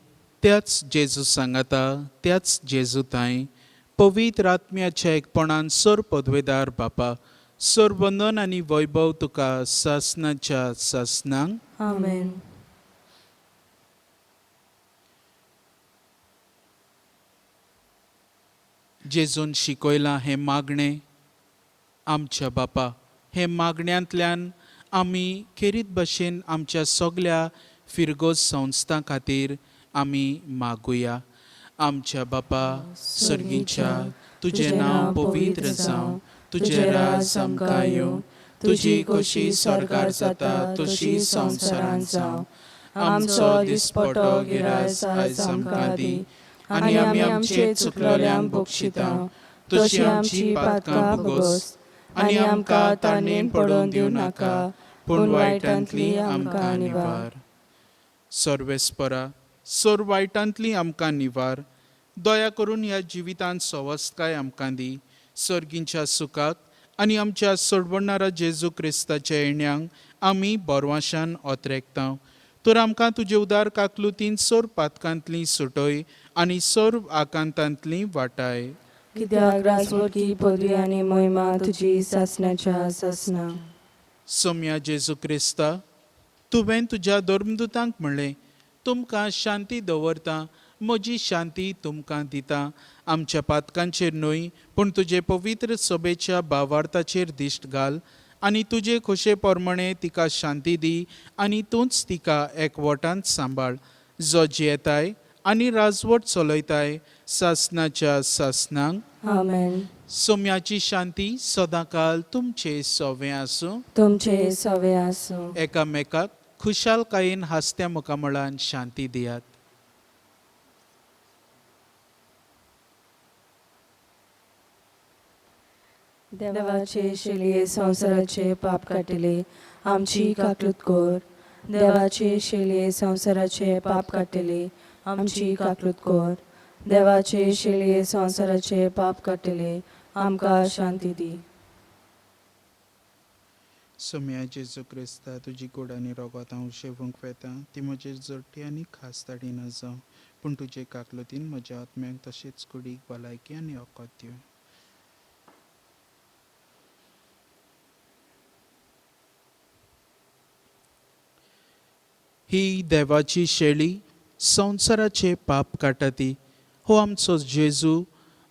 त्याच जेजू सांगाता, त्याच जेजू ताई पवित्र आत्म्याच्या एकपणान सर पदवेदार बापा, सर वंदन आनी वैभव तुका सासणाच्या सासणांक. आमेन. जेजून शिकयलां हें मागणें आमच्या बापा, हे मागण्यांतल्यान आमी खेरीत भाशेन आमच्या सगल्या फिरगोस संस्थां खातीर आमी मागुया. आमच्या बापा सर्गीच्या, तुजें नांव पवित्र जावं, तुजें राज आमकां येवं, तुजी खोशी स्वर्गार जाता तशी संवसारांत जावं. आमचो दिसपटो गिरायस आयज आमकां दी आनी आमी आमचे चुकलोल्यांक बक्षिता तशी आमची पातकां भोगोस आनी आमकां ताणेन पडोवन दिवं नाका, पूण वायटांतली आमकां निवार. सर्वेस्परा, सर वायटांतली आमकां निवार. दया करून ह्या जिवितांत सवस्काय आमकां दी. सर्गींच्या सुखाक आनी आमच्या सोडवणारा जेजू क्रिस्ताच्या येण्याक आमी बोरवाशान ओतरेकता. तर आमकां तुजे उदार काकलुतीन सोर पातकांतली सुटय आनी सोर आकांतांतली वाटाय. कित्याक राजवटी पदवी आनी महिमा तुजी सासणाच्या सासना. सोम्या जेजू क्रिस्ता, तुवें तुज्या धर्मदुतांक म्हणलें, तुमकां शांती दवरता, म्हजी शांती तुमकां दिता. आमच्या पातकांचेर न्हय पूण तुजे पवित्र सभेच्या भावार्थाचेर दिश्ट घाल आनी तुजे खोशे पोरमणे तिका शांती दी आनी तूंच तिका एकवटांत सांबाळ, जो जियेताय आनी राजवट चलयताय सासणाच्या सासनांक. आमेन. सोम्याची शांती सदांकाल तुमचे सोवे आसूं. तुमचे सवे आसूं. एकामेकाक खुशालकायेन हास्त्या मुखामळान शांती दियात. देवाचे शेलये संवसाराचे पाप काटिले, आमची काकलूत कोर. देवाचे शेलये संवसाराचे पाप काटिले, आमची काकलूत कोर. देवाचे शेलये संवसाराचे पाप काटिले, आमकां शांती दी. सोम्या जेजू क्रिस्ता, तुजी गोड आनी रोगोत हांव शेवूंक वेता, ती म्हजेर जट्टी आनी खास ताडीना जावं, पूण तुजे काकलुतीन म्हज्या आत्म्याक तशेंच कुडीक भलायकी आनी ओकोत दिवं. ही देवाची शेळी संवसाराचे पाप काटा ती. हो आमचो जेजू,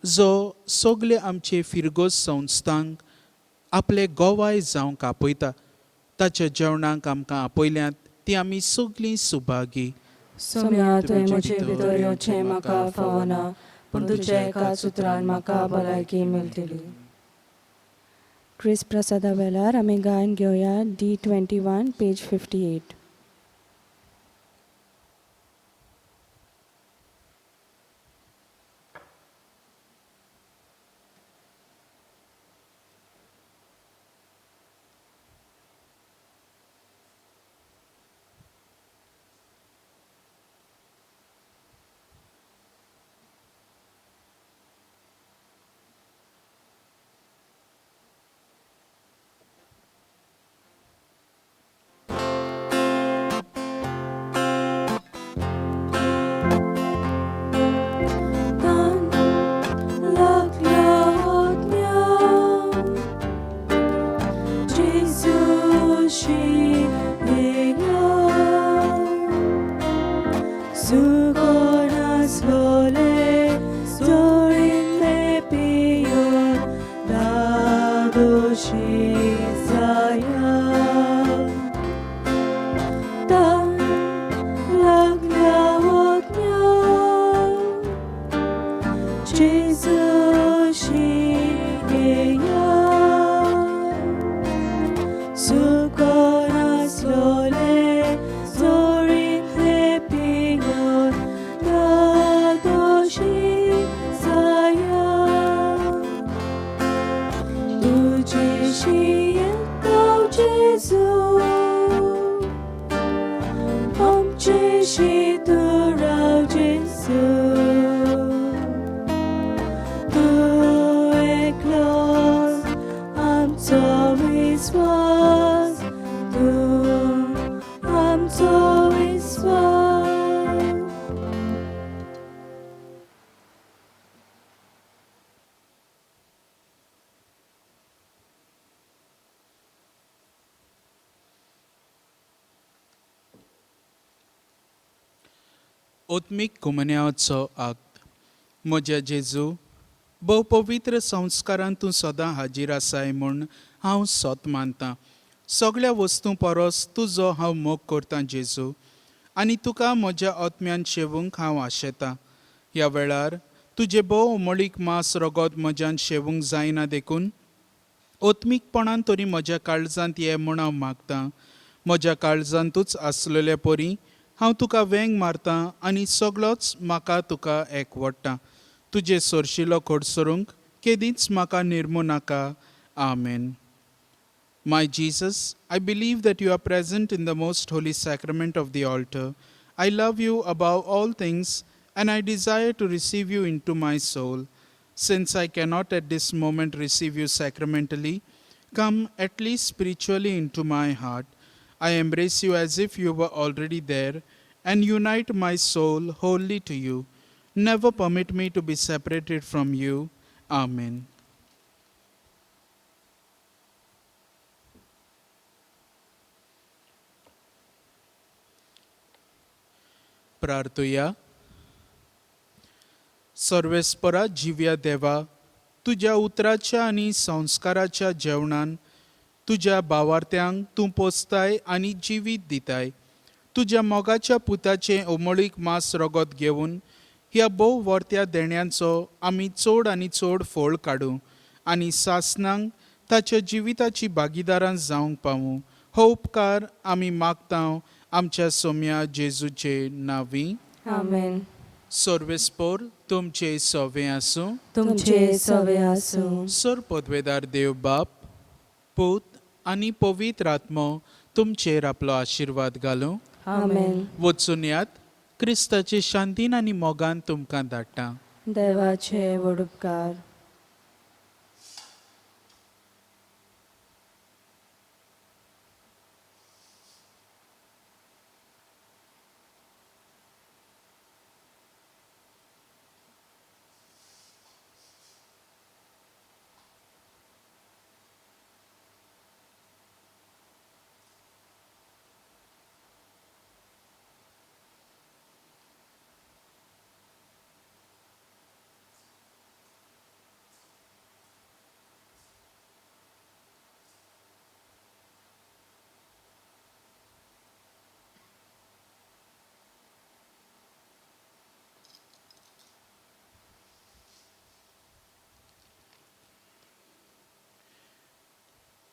जो सगळे आमचे फिरगोस संस्थांक आपले गोवाय जावंक आपयता. ताच्या जेवणाक आमकां आपयल्यांत ती आमी सगळीं सुभागी. सोम्या, तुवें म्हजे भितर येवचें म्हाका फावना, पूण तुज्या एकाच उतरान म्हाका भलायकी मेळटली. क्रिस प्रसादा वेळार आमी गायन घेवया D21 पेज 58. ओत्मीक कुमन्याचो आक्त. म्हज्या जेजू, भोव पवित्र संस्कारांत तूं सदां हाजीर आसाय म्हूण हांव सोत मानतां. सगळ्या वस्तू परस तुजो हांव मोग करतां जेजू, आनी तुका म्हज्या आत्म्यान शेवूंक हांव आशेतां. ह्या वेळार तुजे भोव उमळीक मांस रगत म्हज्यान शेवूंक जायना देखून ओत्मीकपणान तरी म्हज्या काळजांत ये म्हूण हांव मागतां. म्हज्या काळजांतूच आसलेले परी हांव तुका वेंग मारतां आनी सगळोच म्हाका तुका एकवडटा. तुजे सोरशिलो खोडसरूंक केदींच म्हाका निर्मू नाका. आमेन. My Jesus, I believe that you are present in the most holy sacrament of the altar. I love you above all things and I desire to receive you into my soul. Since I cannot at this moment receive you sacramentally, Come at least spiritually into my heart. I embrace you as if you were already there and unite my soul wholly to you. Never permit me to be separated from you. Amen. प्रार्थूया. सर्वेस्परा जिव्या देवा, तुझ्या उतराच्या आणि संस्काराच्या जेवणान तुझ्या भावार्थ्यांक तूं पोसताय आनी जिवीत दिताय. तुझ्या मोगाच्या पुताचें ओमळीक मांस रगत घेवन ह्या भोव वर्त्या देण्यांचो आमी चड आनी चड फोळ काडूं आनी सासणांक ताच्या जिविताची भागीदारां जावंक पावूं. हो उपकार आमी मागतांव आमच्या सोम्या जेजूचे नांवी. आमेन. सर्वेस्पोर तुमचे सवे आसूं. तुमचे सवे आसूं. सर पदवेदार देव बाप, पूत आनी पवित्र आत्मो तुमचेर आपलो आशिर्वाद घालूं. आमेन. वचून यात. क्रिस्ताचे शांतीन आनी मोगान तुमकां धाडटा. देवाचे व्हड उपकार.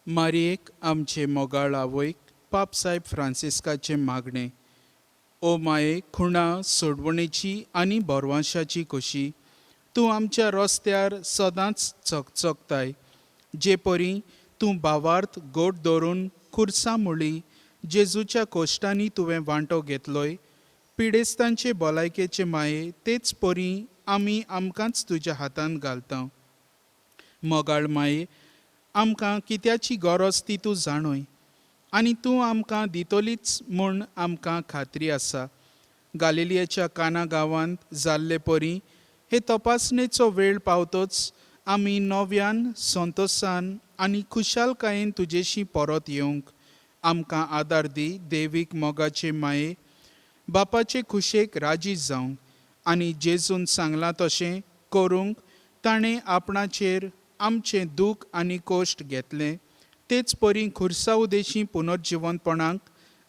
मारयेक आमचे मोगाळ आवयक पापसाहेब फ्रांसिस्काचे मागणे. ओ माये, खुणा सोडवणेची आनी बोरवांशाची खोशी तूं आमच्या रस्त्यार सदांच चकचकताय. जे परी तूं भावार्थ गोट धरून खुर्सां मुळी जेजूच्या कोश्टांनी तुवें वांटो घेतलोय. पिडेस्तांचे भलायकेचे माये, तेच परी आमी आमकांच तुज्या हातांत घालता. मोगाळ माये, आमकां कित्याची गरज ती तूं जाणय आनी तूं आमकां दितलीच म्हूण आमकां खात्री आसा. गालिलियाच्या काना गांवांत जाल्ले परी हे तपासणेचो वेळ पावतोच आमी नव्यान संतोशान आनी खुशालकायेन तुजेशी परत येवंक आमकां आदार दी. देवीक मोगाचे माये, बापाचे खुशेक राजी जावंक आनी जेजून सांगलां तशें करूंक ताणें आपणाचेर आमचें दूख आनी कोश्ट घेतलें. तेच परी खुर्सा उदेशी पुनर्जिवनपणाक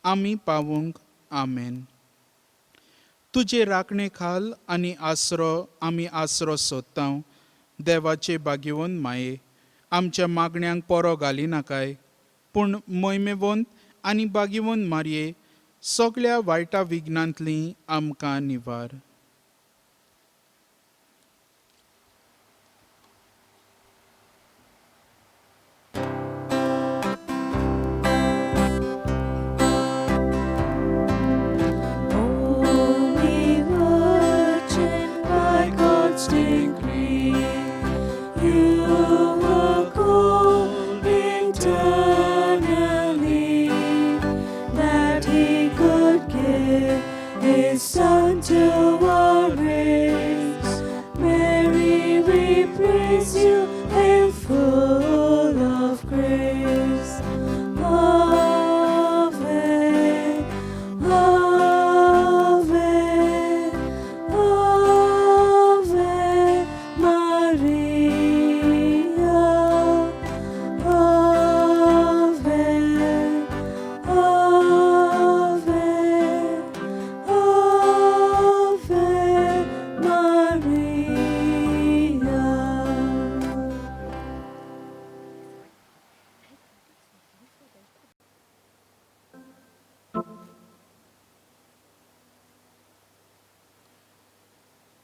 आमी पावूंक. आमेन. तुजे राखणे खाल आनी आसरो आमी आसरो सोदता. देवाचे बागिवंत माये, आमच्या मागण्यांक परो घाली नाकाय, पूण मोहिमेवंत आनी बागिवंत मारये, सगळ्या वायटा विघ्नांतली आमकां निवार.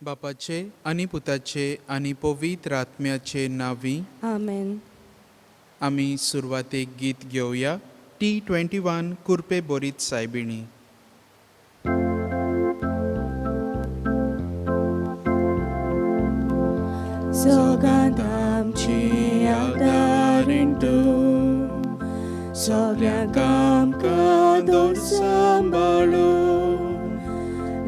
बापाचे आनी पुताचे आनी पवित्र आत्म्याचे नांवी. आमेन. आमी सुरवातेक गीत घेवया. T21 कुर्पे बोरीत सायबिणी. सगळ्यांत आमची आदारीण तूं, सगळ्यांक आमकां दवर सांबाळून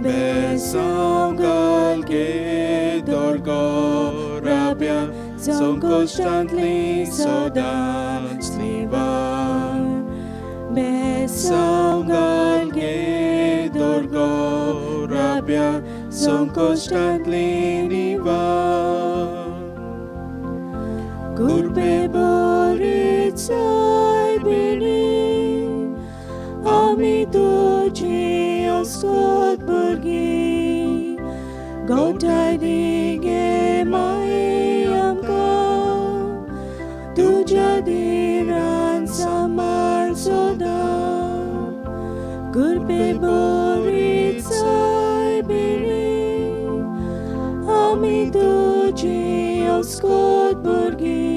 बेसांव घाल घे दोरगोराब्या संकोश्टांतली सदांच निवार बेसांव घाल घे दोरगोराब्या संकोश्टांतली निवार गुरबे बरी सायबिणी आमी तुजी अस्कोत भुरगीं गोठाय दिगे माये आमकां तुज्या देरान सांबाळ सदां गुरबे बरी सायबिणी आमी तुजी अस्कोत भुरगीं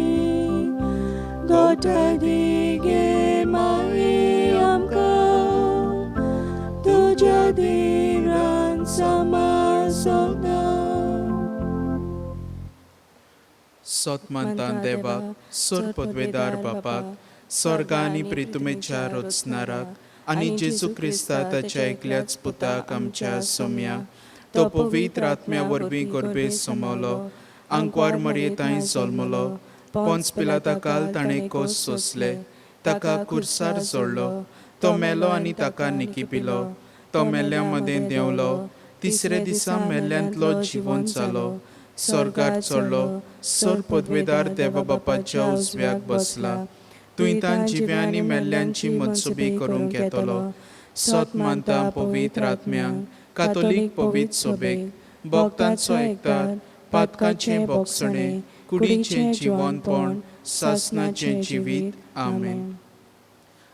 गोठाय दिगे माये आमकां तुज्या देरान सांबाळ सदां सोतमंतान देवाक सोर पदवेदार बापाक स्वर्गा आनी प्रितुमेच्या रोचणाराक आनी जेजू क्रिस्ता ताच्या एकल्याच पुताक आमच्या सोम्या तो पवित्र आत्म्या वरवीं गोरबे सोमलो आंकवार मरयेताय जल्मलो पोंच पिलाता काल ताणें कोस सोंसले ताका कुर्सार जोडलो तो मेलो आनी ताका निकिपिलो तो मेल्ल्या मदें देंवलो तिसरे दिसा मेल्ल्यांतलो जिवंत जालो स्वर्गार चडलो सोर पदवेदार देवा बापाच्या उजव्याक बसला तुयतान जिव्या आनी मेल्ल्यांची मनसुबी करूंक येतलो सोत मानता पवित्र आत्म्यांक कातोलीक पवित्र सोबेक भक्तांचो एकतात पातकांचें बोगसणें कुडीचें जिवनपण सासणाचें जिवीत आमेन.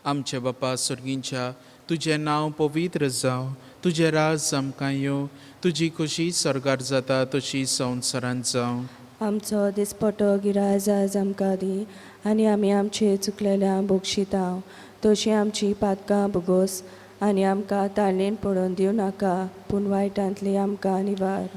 आमचे बापा सुर्गींच्या तुजें नांव पवित्र जावं तुजें राज आमकां येवं तुजी खुशी स्वर्गार जाता तशी संवसारांत जावं आमचो दिसपटो गिरायज आयज आमकां दी आनी आमी आमचे चुकलेल्या बोगशितांव तशी आमची पातकां भोगोस आनी आमकां ताळणेन पडोवन दिवं नाका पूण वायटांतली आमकां निवार.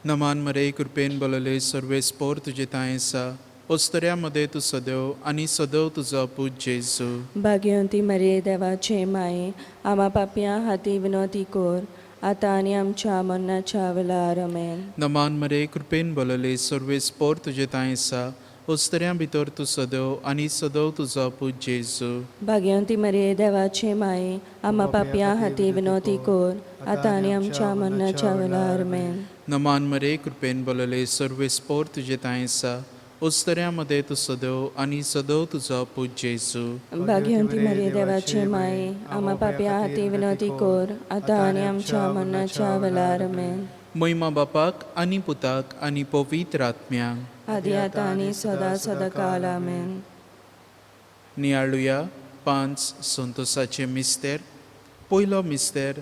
नमान मरे कृपेन बोलले सर्वे स्पोर तुजे ताय आसा ओस्तऱ्या मध्ये तूं सदैव आनी सदैव तुजो पूज जेजू. भाग्यवंती मरे देवाचे माये आमा पापयां हाती विनोती कोर आतां आनी आमच्या मरणाच्या वेळार आमेन. नमान मरे कृपेन बोलले सर्वे स्पोर तुजे ताय आसा ओस्तऱ्या भितर तूं सदैव आनी सदैव तुजो पूज जेजू. भाग्यवंती मरे देवाचे माये आमा पापयां हाती विनोती कोर आतां आनी आमच्या मरणाच्या वेळार आमेन. नमान मरे कृपेन बोलले सर्वे स्पोर तुजे ताय आसा ओस्तऱ्या मध्ये तूं सदैव आनी सदैव तुजो पूज जेजू. भाग्यवंती मरे देवाचे माये आमा पापयां हाती विनोती कोर आतां आनी आमच्या मरणाच्या वेळार आमेन. महिमा बापाक आनी पुताक आनी पवित्र आत्म्यांक आदी आतां आनी सदा सदाकाल आमेन. नियाळुया 5 संतोसाचे मिस्तेर. पयलो मिस्तेर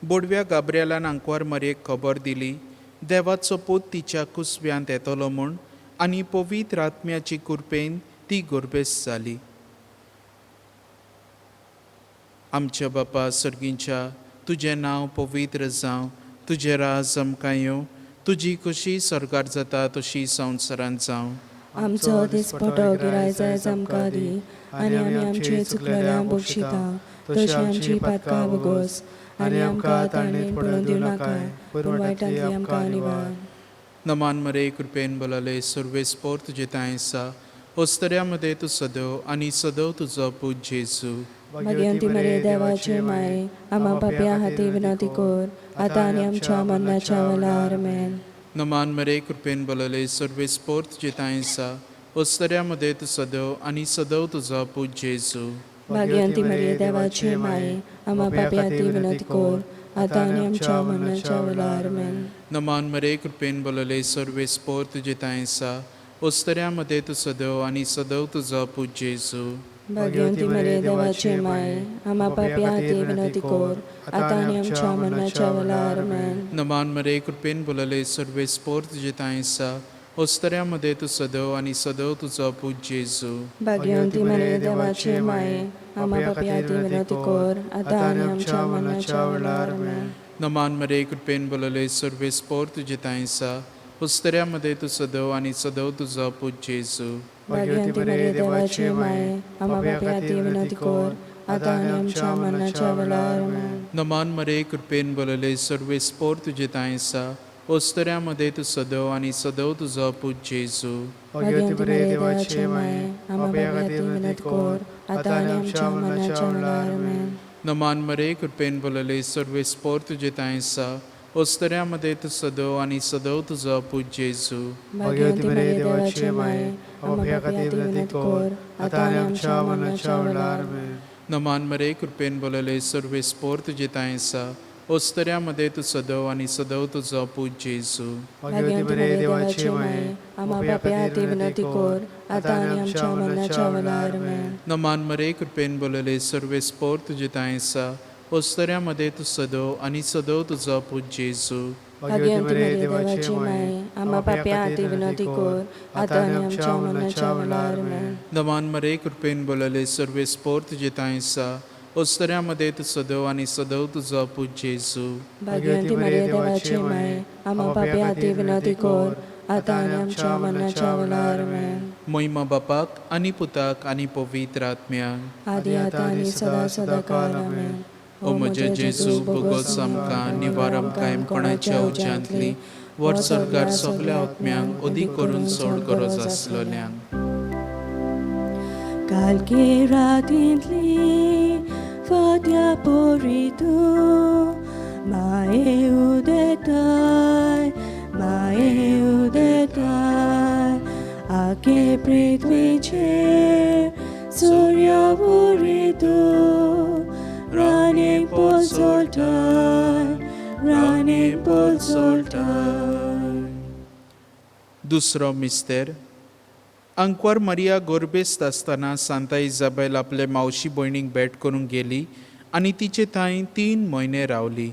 बोडव्या गाब्रिएलान आंकवार मरयेक खबर दिली देवाचो पूत तिच्या कुसव्यांत येतलो म्हूण आनी पवित्र आत्म्याची कृपेन ती गोरबेस जाली. आमच्या बापा सर्गींच्या तुजें नांव पवित्र जावं तुजें राज आमकां येवं तुजी खुशी स्वर्गार जाता तशी संवसारांत जावं. आमचो दिसपटो गिरायज आयज आमकां दी आनी आमी आमचे चुकलेल्या बोगशितांव तशी आमची पातकां भोगोस आनी आमकां ताळणेन पडोवन दिवं नाका पूण वायटांतली आमकां निवार. नमान मरे कृपेन बोलले सर्वे स्पोर तुजे ताय आसा ओस्तऱ्या मध्ये तूं सदैव आनी सदैव तुजो पूज जेजू. भाग्यवंती मरे देवाचे माये आमा पापयां हाती विनोती कोर आतां आनी आमच्या मरणाच्या वेळार आमेन. नमान मरे कृपेन बोलले सर्वे स्पोर तुजे ताय आसा ओस्तऱ्या मध्ये तूं सदैव आनी सदैव तुजो पूज जेजू. भाग्यवंती मरे देवाचे माये आमा पापयां हाती विनोती कोर आतां आनी आमच्या मरणाच्या वेळार आमेन. नमान मरे कृपेन बोलले सर्वे स्पोर तुजे ताय आसा ओस्तऱ्या मध्ये तूं सदैव आनी सदैव तुजो पूज जेजू. भाग्यवंती मरे देवाचे माये आमा पापयां हाती विनोती कोर आतां आनी आमच्या मरणाच्या वेळार आमेन. नमान मरे कृपेन बोलले सर्वे स्पोर तुजे ताय आसा ओस्तऱ्या मध्ये तूं सदैव आनी सदैव तुजो पूज जेजू. भाग्यवंती मरे देवाचे माये आमा पापयां हाती विनोती कोर आतां आनी आमच्या मरणाच्या वेळार आमेन. नमान मरे कृपेन बोलले सर्वे स्पोर तुजे ताय आसा ओस्तऱ्या मध्ये तूं सदैव आनी सदैव तुजो पूज जेजू. भाग्यवंती मरिये देवाची माये आम्हा पापी खातीर विनंती कर आता आनी आमच्या मरणाच्या वेळार आमेन. नमान मरे कृपेन बोलले सर्वे स्पोर तुझे ताय आसा ओस्तऱ्यामध्ये तू सदव आणि सदव तुझो पूज जेजू. भाग्यवंती मरिये देवाची माये आम्हा पापी खातीर विनंती कर आता आनी आमच्या मरणाच्या वेळार आमेन. नमान मरे कृपेन बोलले सर्वे स्पोर तुझे ताय आसा ओस्तऱ्यामध्ये तू सदव आणि सदव तुझो पूज जेजू. भाग्यवंती मरिये देवाची माये आम्हा पापी खातीर विनंती कर आता आनी आमच्या मरणाच्या वेळार आमेन. नमान मरे कृपेन बोलले सर्वे स्पोर तुझे ताय आसा ओस्तऱ्यामध्ये तू सदव आणि सदव तुझो पूज जेजू. भाग्यवंती मरिये देवाची माये आम्हा पापी खातीर विनंती कर आता आनी आमच्या मरणाच्या वेळार आमेन. नमान मरे कृपेन बोलले सर्वे स्पोर तुझे ताय आसा ओस्तऱ्यामध्ये तू सदव आणि सदव तुझो पूज जेजू. भाग्यवंती मरिये देवाची माये आम्हा पापी खातीर विनंती कर आता आनी आमच्या मरणाच्या वेळार आमेन. नमान मरे कृपेन बोलले सर्वे स्पोर तुझे ताय आसा ओस्तऱ्यामध्ये तू सदव आणि सदव तुझो पूज जेजू. भाग्यवंती मरिये देवाची माये आम्हा पापी खातीर विनंती कर आता आनी आमच्या मरणाच्या वेळार आमेन. महिमा बापाक आणि पुताक आणि पवित्र आत्म्याक आदी आता आनी सदा सदा काळ आमेन. ओ म्हजे जेजू भोगोस आमकां निवारम कायम कोणाच्या उज्यांतली वर सरकार सगल्या आत्म्यांक अदीक करून चड गरज आसलेल्यांक. कालके रातींतली फात्या पोरी तूं माये उदेताय आखे पृथ्वीचेर सूर्या वरी तूं रानीक पोलसोलताय. दुसरो मिस्तेर अंकवार मरिया गोरबेस्त आसतना सांता इजाबेल आपले मावशी भयणीक भेट करूंक गेली आनी तिचे थंय 3 म्हयने रावली.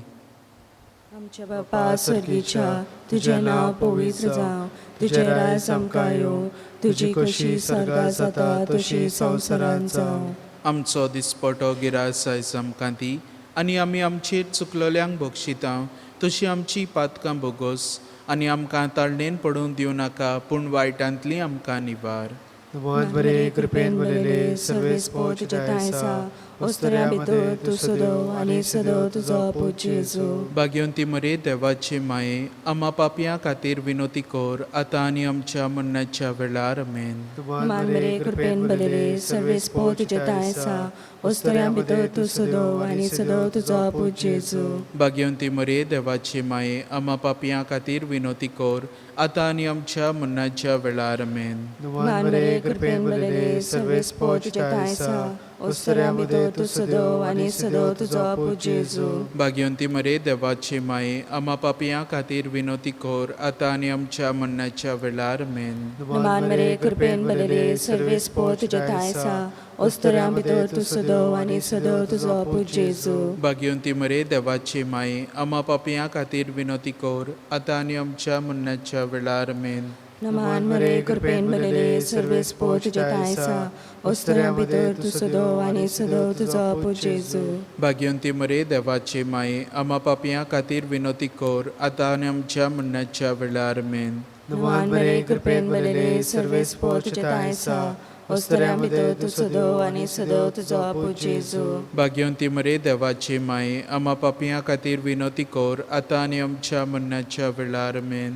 आमच्या बापा सर्गीच्या तुझें नांव पवित्र जावं तुझें राज आमकां येवं तुजी कशी स्वर्गांत जाता तशी संवसारांत जावं. आमचो दिसपटो गिरास आयज आमकां दी आनी आमी आमचेर चुकलोल्यांक बक्षिता तशी आमची पातकां बोगोस आनी आमकां ताळणेन पडून दिवं नाका पूण वायटांतली आमकां निवार. नमान मरिये कृपेन बोलले सर्वे स्पोर तुझे ताय आसा ओस्तऱ्या भितर तूं सदव आनी सदव तुजो पूज जेजू. भाग्यवंती मरे देवाचे माये आम्हा पापयां खातीर विनोती कर आतां आनी आमच्या मरणाच्या वेळार आमेन. मान मरे कृपेन बलले सर्वे स्पोर तुझे ताय आसा ओस्तऱ्या भितर तूं सदव आनी सदव तुजो पूज जेजू. भाग्यवंती मरे देवाचे माये आम्हा पापयां खातीर विनोती कर आतां आनी आमच्या मरणाच्या वेळार आमेन. मान मरे कृपेन बलले सर्वे स्पोर तुझे ताय आसा ओस्तऱ्या भितर तूं सदव आनी सदव तुजो पूज जेजू. भाग्यवंती मरे देवाचे माये आम्हा पापयां खातीर विनोती कर आतां आनी आमच्या मरणाच्या वेळार आमेन. मान मरे कृपेन बलले सर्वे स्पोर तुझे ताय आसा ओस्तऱ्या भितर तूं सदव आनी सदव तुजो पूज जेजू. भाग्यवंती मरे देवाचे माये आम्हा पापयां खातीर विनोती कर आतां आनी आमच्या मरणाच्या वेळार आमेन. मान मरे कृपेन बलले सर्वे स्पोर तुझे ताय आसा ओस्तऱ्या भितर तूं सदव आनी सदव तुजो पूज जेजू. भाग्यवंती मरे देवाचे माये आम्हा पापयां खातीर विनोती कर आतां आनी आमच्या मरणाच्या वेळार आमेन. मान मरे कृपेन बलले सर्वे स्पोर तुझे ताय आसा ओस्तऱ्या भितर तूं सदव आनी सदव तुजो पूज जेजू. भाग्यवंती मरे देवाचे माये आम्हा पापयां खातीर विनोती कर आतां आनी आमच्या मरणाच्या वेळार आमेन.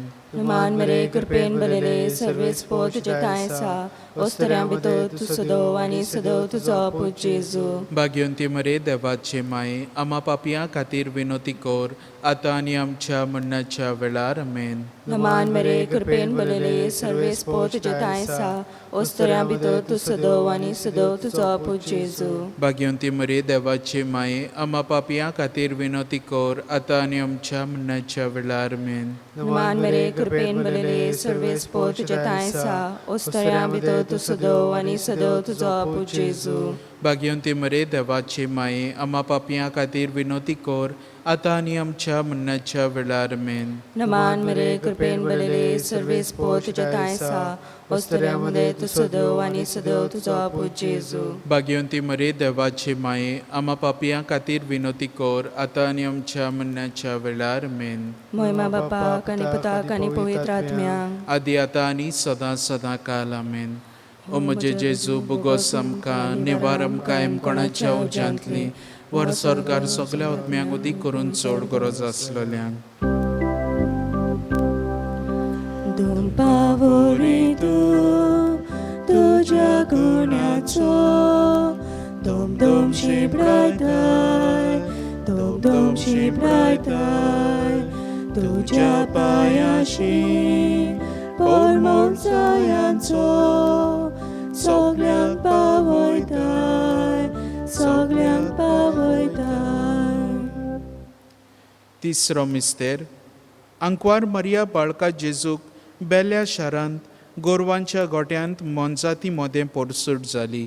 मान मरे कृपेन बलले सर्वे स्पोर तुझे ताय आसा ओस्तऱ्या भितर तूं सदव आनी सदव तुजो पूज जेजू. भाग्यवंती मरे देवाचे माये आम्हा पापयां खातीर विनोती कर आतां आनी आमच्या मरणाच्या वेळार आमेन. मान मरे कृपेन बलले सर्वे स्पोर तुझे ताय आसा ओस्तऱ्या भितर तूं सदव आनी सदव तुजो पूज जेजू. भाग्यवंती मरे देवाचे माये आम्हा पापयां खातीर विनोती कर आतां आनी आमच्या मरणाच्या वेळार आमेन. मान मरे कृपेन बलले सर्वे स्पोर तुझे ताय आसा ओस्तऱ्या भितर तूं सदव आनी सदव तुजो पूज जेजू. भाग्यवंती मरे देवाचे माये आम्हा पापयां खातीर विनोती कर आतां आनी आमच्या मरणाच्या वेळार आमेन. मान मरे कृपेन बलले सर्वे स्पोर तुझे ताय आसा ओस्तऱ्या भितर तूं सदव आनी सदव तुजो पूज जेजू. भाग्यवंती मरे देवाचे माये आम्हा पापयां खातीर विनोती कर आतां आनी आमच्या मरणाच्या वेळार आमेन. महिमा बापाक आनी पुताक आनी पवित्र आत्म्यांक आदी आतां आनी सदां सदां काल आमेन. ओ म्हजे जेजू बुगोस आमकां निवार आमकां एमकोणाच्या उज्यांतली वर सरकार सगल्या आत्म्यांक उदीक करून चड गरज आसलेल्यांक दोन पावोळी तूं तुज्या गुण्याचो दोम दोम शिबरायताय दोम दोम शिबरायताय तुज्या पायाशी पोरमोंचायांचो सगल्यांक पावयताय सगल्यांक पावयताय. तिसरो मिस्तेर आंकवार मरिया बाळका जेजूक बेल्या शारांत गोरवांच्या गोट्यांत मोनजाती मोदें पोरसूट जाली.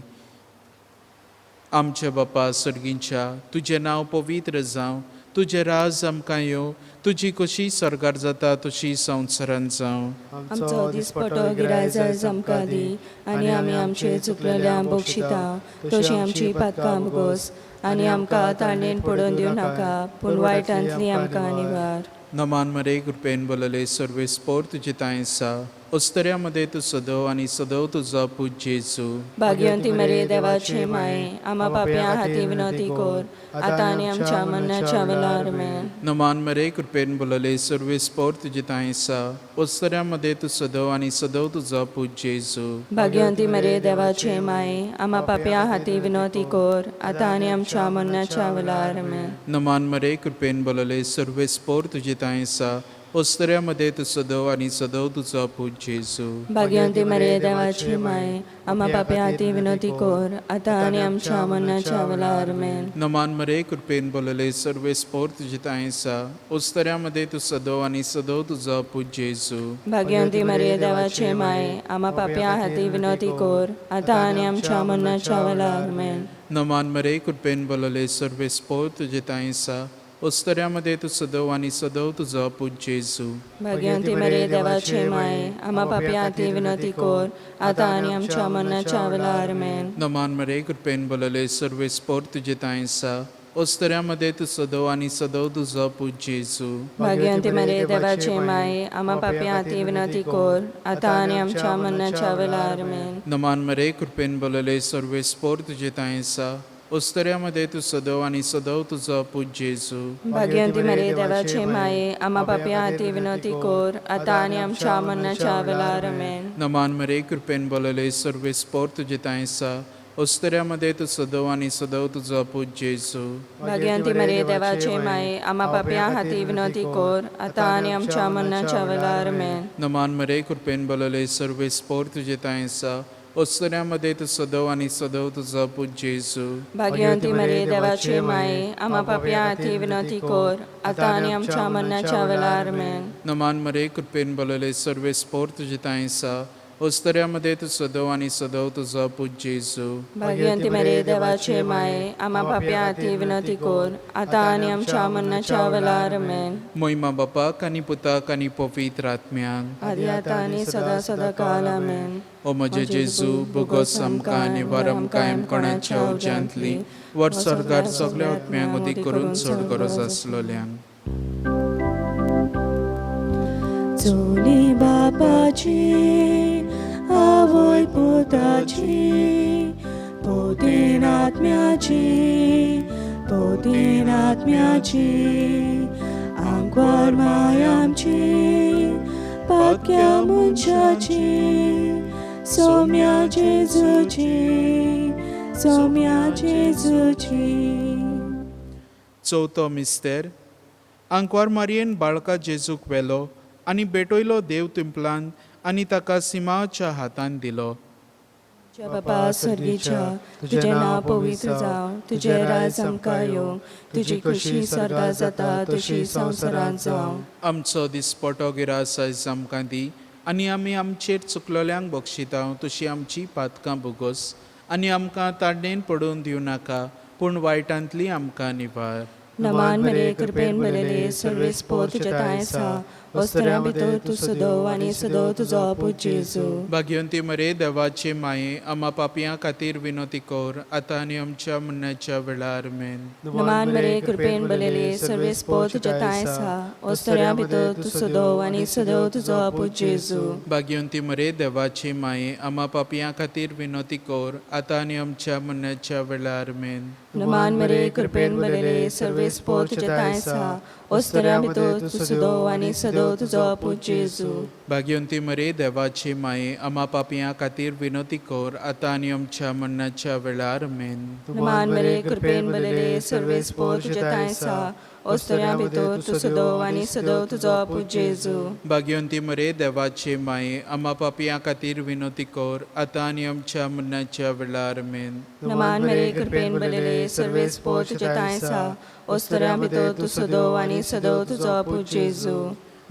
आमच्या बापा सर्गींच्या तुजें नांव पवित्र जावं, तुजें राज आमकां येवं, तुजी कशी सरकार जाता तशी संवसारांत जावं. आमचो दिसपटो गिरायज आमकां दी आनी आमी आमचे चुकलेल्यांक बक्षिता तशी आमची पातकां मुगोस आनी आमकां ताणेन पडोवन दिवं नाका पूण वायटांतली आमकां निवार. नमान मरे कृपेन बोलले सर्वेस्पोर तुजे ताय आसा अस्तऱ्यामध्ये तूं सदव आनी सदव तुजो पूज जेजू. भाग्यवंती मरे देवाचे माये आम्हा पाप्यां हाती विनोती कोर आतां आनी आमच्या मरणाच्या वेळार आमेन. नमान मरे कृपेन बोलले सर्वेस्पोर तुजे ताय आसा अस्तऱ्यामध्ये तूं सदव आनी सदव तुजो पूज जेजू. भाग्यवंती मरे देवाचे माये आम्हा पाप्यां हाती विनोती कोर आतां आनी आमच्या मरणाच्या वेळार आमेन. नमान मरे कृपेन बोलले सर्वेस्पोर तुजे ताय आसा अस्तऱ्यामध्ये तूं सदव आनी सदव तुजो पूज जेजू. भाग्यवंती मरे देवाचे माये आम्हा पाप्यां हाती विनोती कोर आतां आनी आमच्या मरणाच्या वेळार आमेन. नमान मरे कृपेन बोलले सर्वेस्पोर तुजे ताय आसा अस्तऱ्यामध्ये तूं सदव आनी सदव तुजो पूज जेजू. भाग्यवंती मरे देवाचे माये आम्हा पाप्यां हाती विनोती कोर आतां आनी आमच्या मरणाच्या वेळार आमेन. नमान मरे कृपेन बोलले सर्वेस्पोर तुजे ताय आसा अस्तऱ्यामध्ये तूं सदव आनी सदव तुजो पूज जेजू. भाग्यवंती मरे देवाचे माये आम्हा पाप्यां हाती विनोती कोर आतां आनी आमच्या मरणाच्या वेळार आमेन. नमान मरे कृपेन बोलले सर्वेस्पोर तुजे ताय आसा अस्तऱ्यामध्ये तूं सदव आनी सदव तुजो पूज जेजू. भाग्यवंती मरे देवाचे माये आम्हा पाप्यां हाती विनोती कोर आतां आनी आमच्या मरणाच्या वेळार आमेन. नमान मरे कृपेन बोलले सर्वेस्पोर तुजे ताय आसा अस्तऱ्यामध्ये तूं सदव आनी सदव तुजो पूज जेजू. भाग्यवंती मरे देवाचे माये आम्हा पाप्यां हाती विनोती कोर आतां आनी आमच्या मरणाच्या वेळार आमेन. नमान मरे कृपेन बोलले सर्वेस्पोर तुजे ताय आसा अस्तऱ्यामध्ये तूं सदव आनी सदव तुजो पूज जेजू. भाग्यवंती मरे देवाचे माये आम्हा पाप्यां हाती विनोती कोर आतां आनी आमच्या मरणाच्या वेळार आमेन. नमान मरे कृपेन बोलले सर्वेस्पोर तुजे ताय आसा अस्तऱ्यामध्ये तूं सदव आनी सदव तुजो पूज जेजू. भाग्यवंती मरे देवाचे माये आम्हा पाप्यां हाती विनोती कोर आतां आनी आमच्या मरणाच्या वेळार आमेन. नमान मरे कृपेन बोलले सर्वेस्पोर तुजे ताय आसा अस्तऱ्यामध्ये तूं सदव आनी सदव तुजो पूज जेजू. भाग्यवंती मरे देवाचे माये आम्हा पाप्यां हाती विनोती कोर आतां आनी आमच्या मरणाच्या वेळार आमेन. महिमा बापाक आनी पुताक आनी पवित्र आत्म्यांक आदी आतां आनी सदा सदा काल आमेन. ओ म्हजे जेजू बुगोस आमकां निवार आमकां एमकोणाच्या उज्यांतली वर सरकार सगल्या आत्म्यांक उदीक करून चड गरज आसलेल्यांक. चोली बापाची आवय पोताची पोतीन आत्म्याची पोतीन आत्म्याची आंकवार मायामची पाक्या मनशाची सौम्या जेजूची सौम्या जेजूची. चवथो मिस्तेर आंकवार मारयेन बाळका जेजूक व्हेलो आनी बेटयलो देव तिंपलान आनी ताका सिमाच्या हातान दिलो. तुज्या बापा सर्गीच्या तुजें नांव पवित्र जावं, तुजें राज आमकां येवं, तुजी खुशी स्वर्गांत जाता तशी संवसारांत जावं. आमचो दिसपटो गिरास आयज आमकां दी आनी आमी आमचेर चुकलेल्यांक बक्षिता तशी आमची पातकां बुगोस आनी आमकां ताड्डेन पडून दिवं नाका पूण वायटांतली आमकां निवार. नमान मरे कृपेन भरले सर्वेस पोर तुझ्या ताय आसा वस्त्रा भितर तूं सदव आनी सदव तुजो पूज जेजू भाग्यवंती मरे देवाचे माये आम्हा पापियां खातीर विनोती कोर आता आनी आमच्या मरणाच्या वेळार आमेन. नमान मरे कृपेन भरले सर्वेस पोर तुझ्या ताय आसा वस्त्रा भितर तूं सदव आनी सदव तुजो पूज जेजू भाग्यवंती मरे देवाचे माये आम्हा पापियां खातीर विनोती कोर आता आनी आमच्या मरणाच्या वेळार आमेन. नमान मरे कृपेन भरले सर्वेस पोर तुझ्या ताय आसा वस्त्रा भितर तूं सदव आनी सदव तुजो पूज जेजू भाग्यवंती मरे देवाचे माये आम्हा पापियां खातीर विनोती कोर आता आनी आमच्या मरणाच्या वेळार आमेन. नमान मरे कृपेन भरले सर्वेस पोर तुझ्या ताय आसा वस्त्रा भितर तूं सदव आनी सदव तुजो पूज जेजू भाग्यवंती मरे देवाचे माये आम्हा पापियां खातीर विनोती कोर आता आनी आमच्या मरणाच्या वेळार आमेन. नमान मरे कृपेन भरले सर्वेस पोर तुझ्या ताय आसा वस्त्रा भितर तूं सदव आनी सदव तुजो पूज जेजू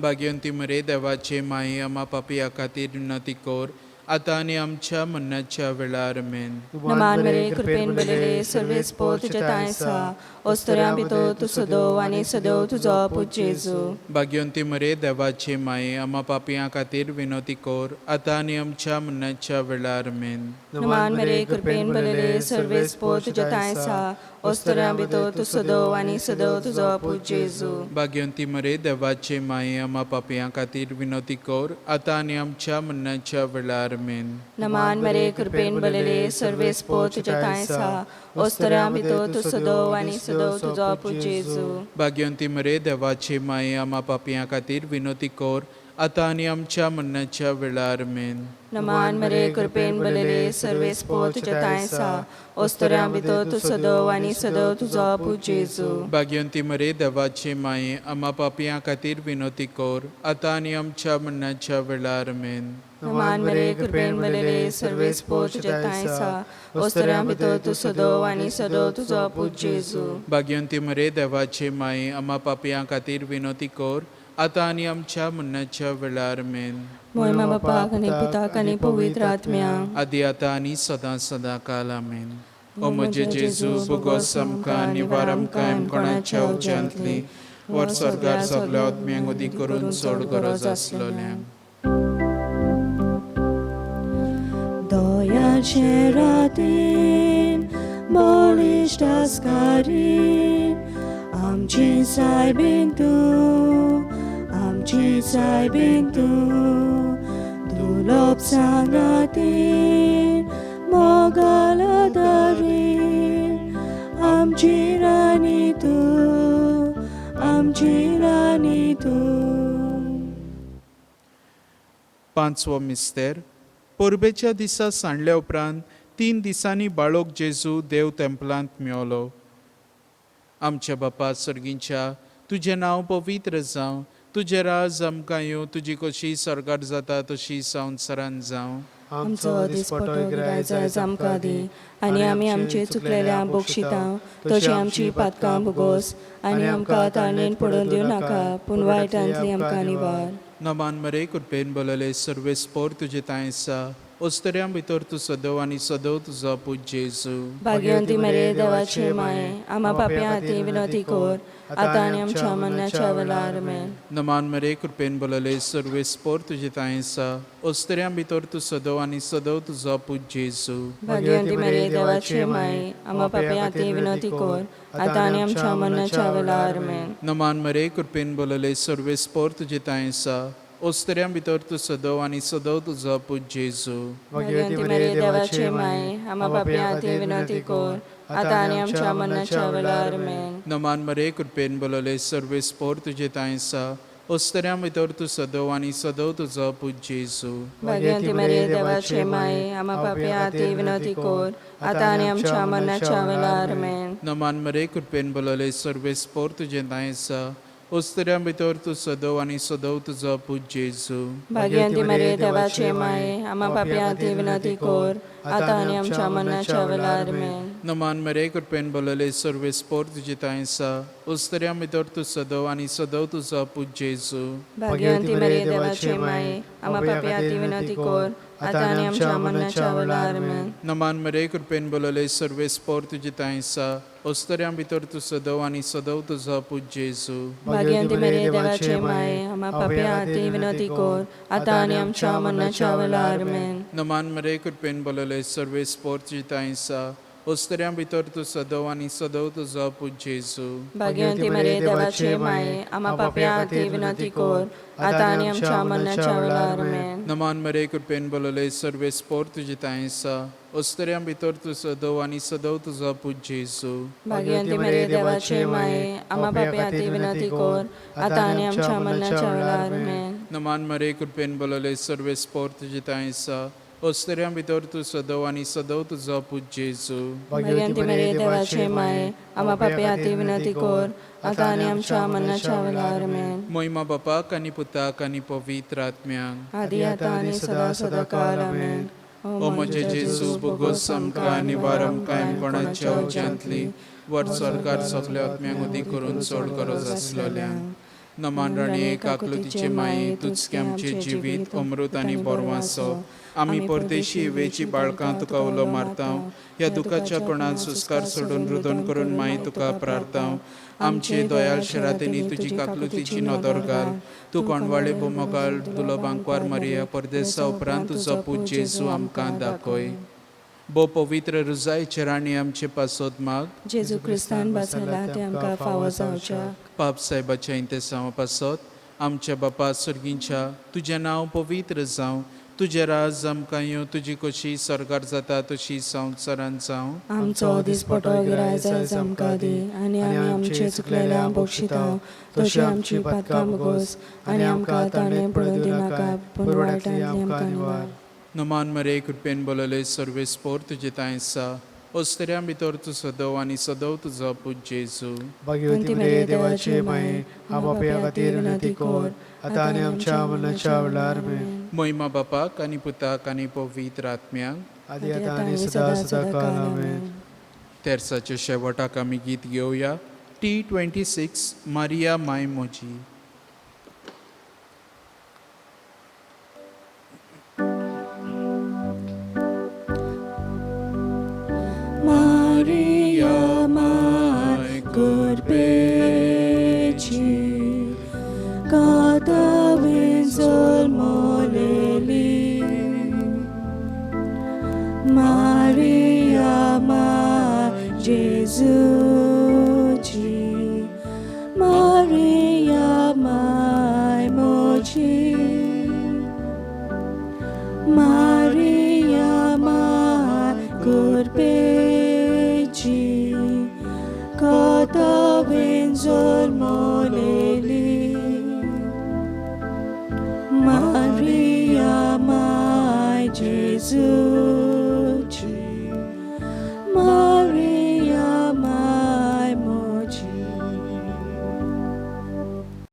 भाग्यवंती मरे देवाचे माये आम्हा पापियां खातीर विनोती कोर आता आनी आमच्या मरणाच्या वेळार आमेन. नमान मरे कृपेन भरले सर्वेस पोर तुझ्या ताय आसा वस्त्रा भितर तूं सदव आनी सदव तुजो पूज जेजू भाग्यवंती मरे देवाचे माये आम्हा पापियां खातीर विनोती कोर आता आनी आमच्या मरणाच्या वेळार आमेन. नमान मरे कृपेन भरले सर्वेस पोर तुझ्या ताय आसा वस्त्रा भितर तूं सदव आनी सदव तुजो पूज जेजू भाग्यवंती मरे देवाचे माये आम्हा पापियां खातीर विनोती कोर आता आनी आमच्या मरणाच्या वेळार आमेन. नमान मरे कृपेन भरले सर्वेस पोर तुझ्या ताय आसा वस्त्रा भितर तूं सदव आनी सदव तुजो पूज जेजू भाग्यवंती मरे देवाचे माये आम्हा पापियां खातीर विनोती कोर आता आनी आमच्या मरणाच्या वेळार आमेन. नमान मरे कृपेन भरले सर्वेस पोर तुझ्या ताय आसा वस्त्रा भितर तूं सदव आनी सदव तुजो पूज जेजू भाग्यवंती मरे देवाचे माये आम्हा पापियां खातीर विनोती कोर आता आनी आमच्या मरणाच्या वेळार आमेन. नमान मरे कृपेन भरले सर्वेस पोर तुझ्या ताय आसा वस्त्रा भितर तूं सदव आनी सदव तुजो पूज जेजू भाग्यवंती मरे देवाचे माये आम्हा पापियां खातीर विनोती कोर आता आनी आमच्या मरणाच्या वेळार आमेन. महिमा बापाक आनी पिताक आनी पवित्र आत्म्याक आदी आता आनी सदां सदां काल आमेन. ओ म्हजे जेजू भुगोस आमकां आनी वार आमकां कोणाच्या उज्यांतली वर स्वर्गार सगल्या आत्म्यांक उदी करून चड गरज आसलोल्यांक. दोयाचे रातीन बलिश्ट आस्कारीन आमची सायबीन तूं आमची सायबीन तूं दुलोप सांगातीन मोगाल दारीन आमची राणी तूं आमची राणी तूं. पांचवो मिस्तेर. पोरबेच्या दिसा सांडल्या उपरांत 3 दिसांनी बाळोक जेजू देव तेंपलांत मेवलो. आमच्या बापा सर्गींच्या तुजें नांव पवित्र जावं तुजें राज आमकां येवं तुजी कशी स्वर्गार जाता तशी संवसारांत जावं. आमचो दिसपटो गिराय जायज आमकां दी आनी आमी आमचे चुकलेल्यांक बक्षितां तशी आमची पातकां भुगोस आनी आमकां तारणेन पडून दिवं नाका पूण वायटांतली आमकां निवार. नमान मरे कृपेन बोलले सर्वेस पोर तुजे ताय आसा ओस्तऱ्यां भितर तूं सदव आनी सदव तुजो पूज जेजू. भाग्यवंती मरे देवाचे माये आम्हा पाप्यां खातीर विनोती कोर आतां आनी आमच्या मरणाच्या वेळार आमेन. नमान मरे कृपेन बोलले सर्वेस पोर तुजे ताय आसा ओस्तऱ्यां भितर तूं सदव आनी सदव तुजो पूज जेजू. भाग्यवंती मरे देवाचे माये आम्हा पाप्यां खातीर विनोती कोर आतां आनी आमच्या मरणाच्या वेळार आमेन. नमान मरे कृपेन बोलले सर्वेस पोर तुजे ताय आसा ओस्तऱ्यां भितर तूं सदव आनी सदव तुजो पूज जेजू. भाग्यवंती मरे देवाचे माये आम्हा पाप्यां खातीर विनोती कोर आतां आनी आमच्या मरणाच्या वेळार आमेन. नमान मरे कृपेन बोलले सर्वेस पोर तुजे ताय आसा ओस्तऱ्यां भितर तूं सदव आनी सदव तुजो पूज जेजू. भाग्यवंती मरे देवाचे माये आम्हा पाप्यां खातीर विनोती कोर आतां आनी आमच्या मरणाच्या वेळार आमेन. नमान मरे कृपेन बोलले सर्वेस पोर तुजे ताय आसा ओस्तऱ्यां भितर तूं सदव आनी सदव तुजो पूज जेजू. भाग्यवंती मरे देवाचे माये आम्हा पाप्यां खातीर विनोती कोर आतां आनी आमच्या मरणाच्या वेळार आमेन. नमान मेरे कृपेन बोलले सर्वे स्पोर तुझे तायसा उस्तऱ्या भितर तूं सदव आनी सदव तुजो पूज जेजू भाग्यवंती मरिये देवाचे माये आम्हा पापी खातीर विनंती कर आता आनी आमच्या मरणाच्या वेळार आमेन. नमान मेरे कृपेन बोलले सर्वे स्पोर तुझे तायसा उस्तऱ्या भितर तूं सदव आनी सदव तुजो पूज जेजू भाग्यवंती मरिये देवाचे माये आम्हा पापी खातीर विनंती कर आता आनी आमच्या मरणाच्या वेळार आमेन. नमान मेरे कृपेन बोलले सर्वे स्पोर तुझे तायसा उस्तऱ्या भितर तूं सदव आनी सदव तुजो पूज जेजू भाग्यवंती मरिये देवाचे माये आम्हा पापी खातीर विनंती कर आता आनी आमच्या मरणाच्या वेळार आमेन. नमान मेरे कृपेन बोलले सर्वे स्पोर तुझे तायसा उस्तऱ्या भितर तूं सदव आनी सदव तुजो पूज जेजू भाग्यवंती मरिये देवाचे माये आम्हा पापी खातीर विनंती कर आता आनी आमच्या मरणाच्या वेळार आमेन. नमान मेरे कृपेन बोलले सर्वे स्पोर तुझे तायसा उस्तऱ्या भितर तूं सदव आनी सदव तुजो पूज जेजू भाग्यवंती मरिये देवाचे माये आम्हा पापी खातीर विनंती कर आता आनी आमच्या मरणाच्या वेळार आमेन. महिमा बापाक आनी पुताक आनी पवित्र आत्म्याक आदी आता आनी सदा सदाकाळ आमेन. ओ म्हजे जेजू बोगोस आमकां आनी वारम कायमपणाच्या उज्यांतली वर सरकार सगल्या आत्म्यांक उदी करून चड गरज आसलेल्यांक नमान राणी एक आकृतीचे माये तुजके आमचे जिवीत अमृत आनी बोरवां सो आमी परदेशी वेची बाळकां तुका उलो मारतां ह्या दुखाच्या कोणाक सुस्कार सोडून रुदन करून माई तुका प्रार्थांव आमचे दोयाल शरातेनी तुजी काकलुतीची नदर घाल तूं कोणवाळे बोमोगाल तुलो बांकवार मरिया परदेसा उपरांत तुजो पूज जेजू आमकां दाखय. बो पवित्र रुजायचे राणी आमचे पासोद माग जेजू क्रिस्तान बाचयला ते आमकां फावो जावच्या. पाप साहेबाच्या इंतेसांव पासत आमच्या बापा सुर्गींच्या तुजें नांव पवित्र जावं तुजें राज आमकां येवं तुजी कशी सरकार जाता तशी संवसारांत जावं. आमचो दिसपटो गिराय आयज आमकां दी आनी आमी आमचे चुकलेल्या बक्षितांव तशी आमची पातकां बगोस आनी आमकां ताणें पडूं दिनाका पूण वायटांतली आमकां निवार. नमान मेरे कृपेन बोलले सर्वे स्पोर तुजे तायसा उस्तऱ्या भितर तूं सदव आनी सदव तुजो पूज जेजू भाग्यवंती मरिये देवाचे माये आम्हा पापी खातीर विनंती कर आता आनी आमच्या मरणाच्या वेळार आमेन. महिमा बापाक आनी पुताक आनी पवित्र आत्म्याक आदी आता आनी सदा सदाकाळ आमेन. तेर्साच्या शेवटाक आमी गीत घेवया T26 मारिया माय मोजी. Maria, my good Bechi, Gata Windsor Moleli. Maria, my Jesuchi, Maria, my Mochi, Maria, my good Bechi, Gata Windsor Moleli. Maria, my Jesus.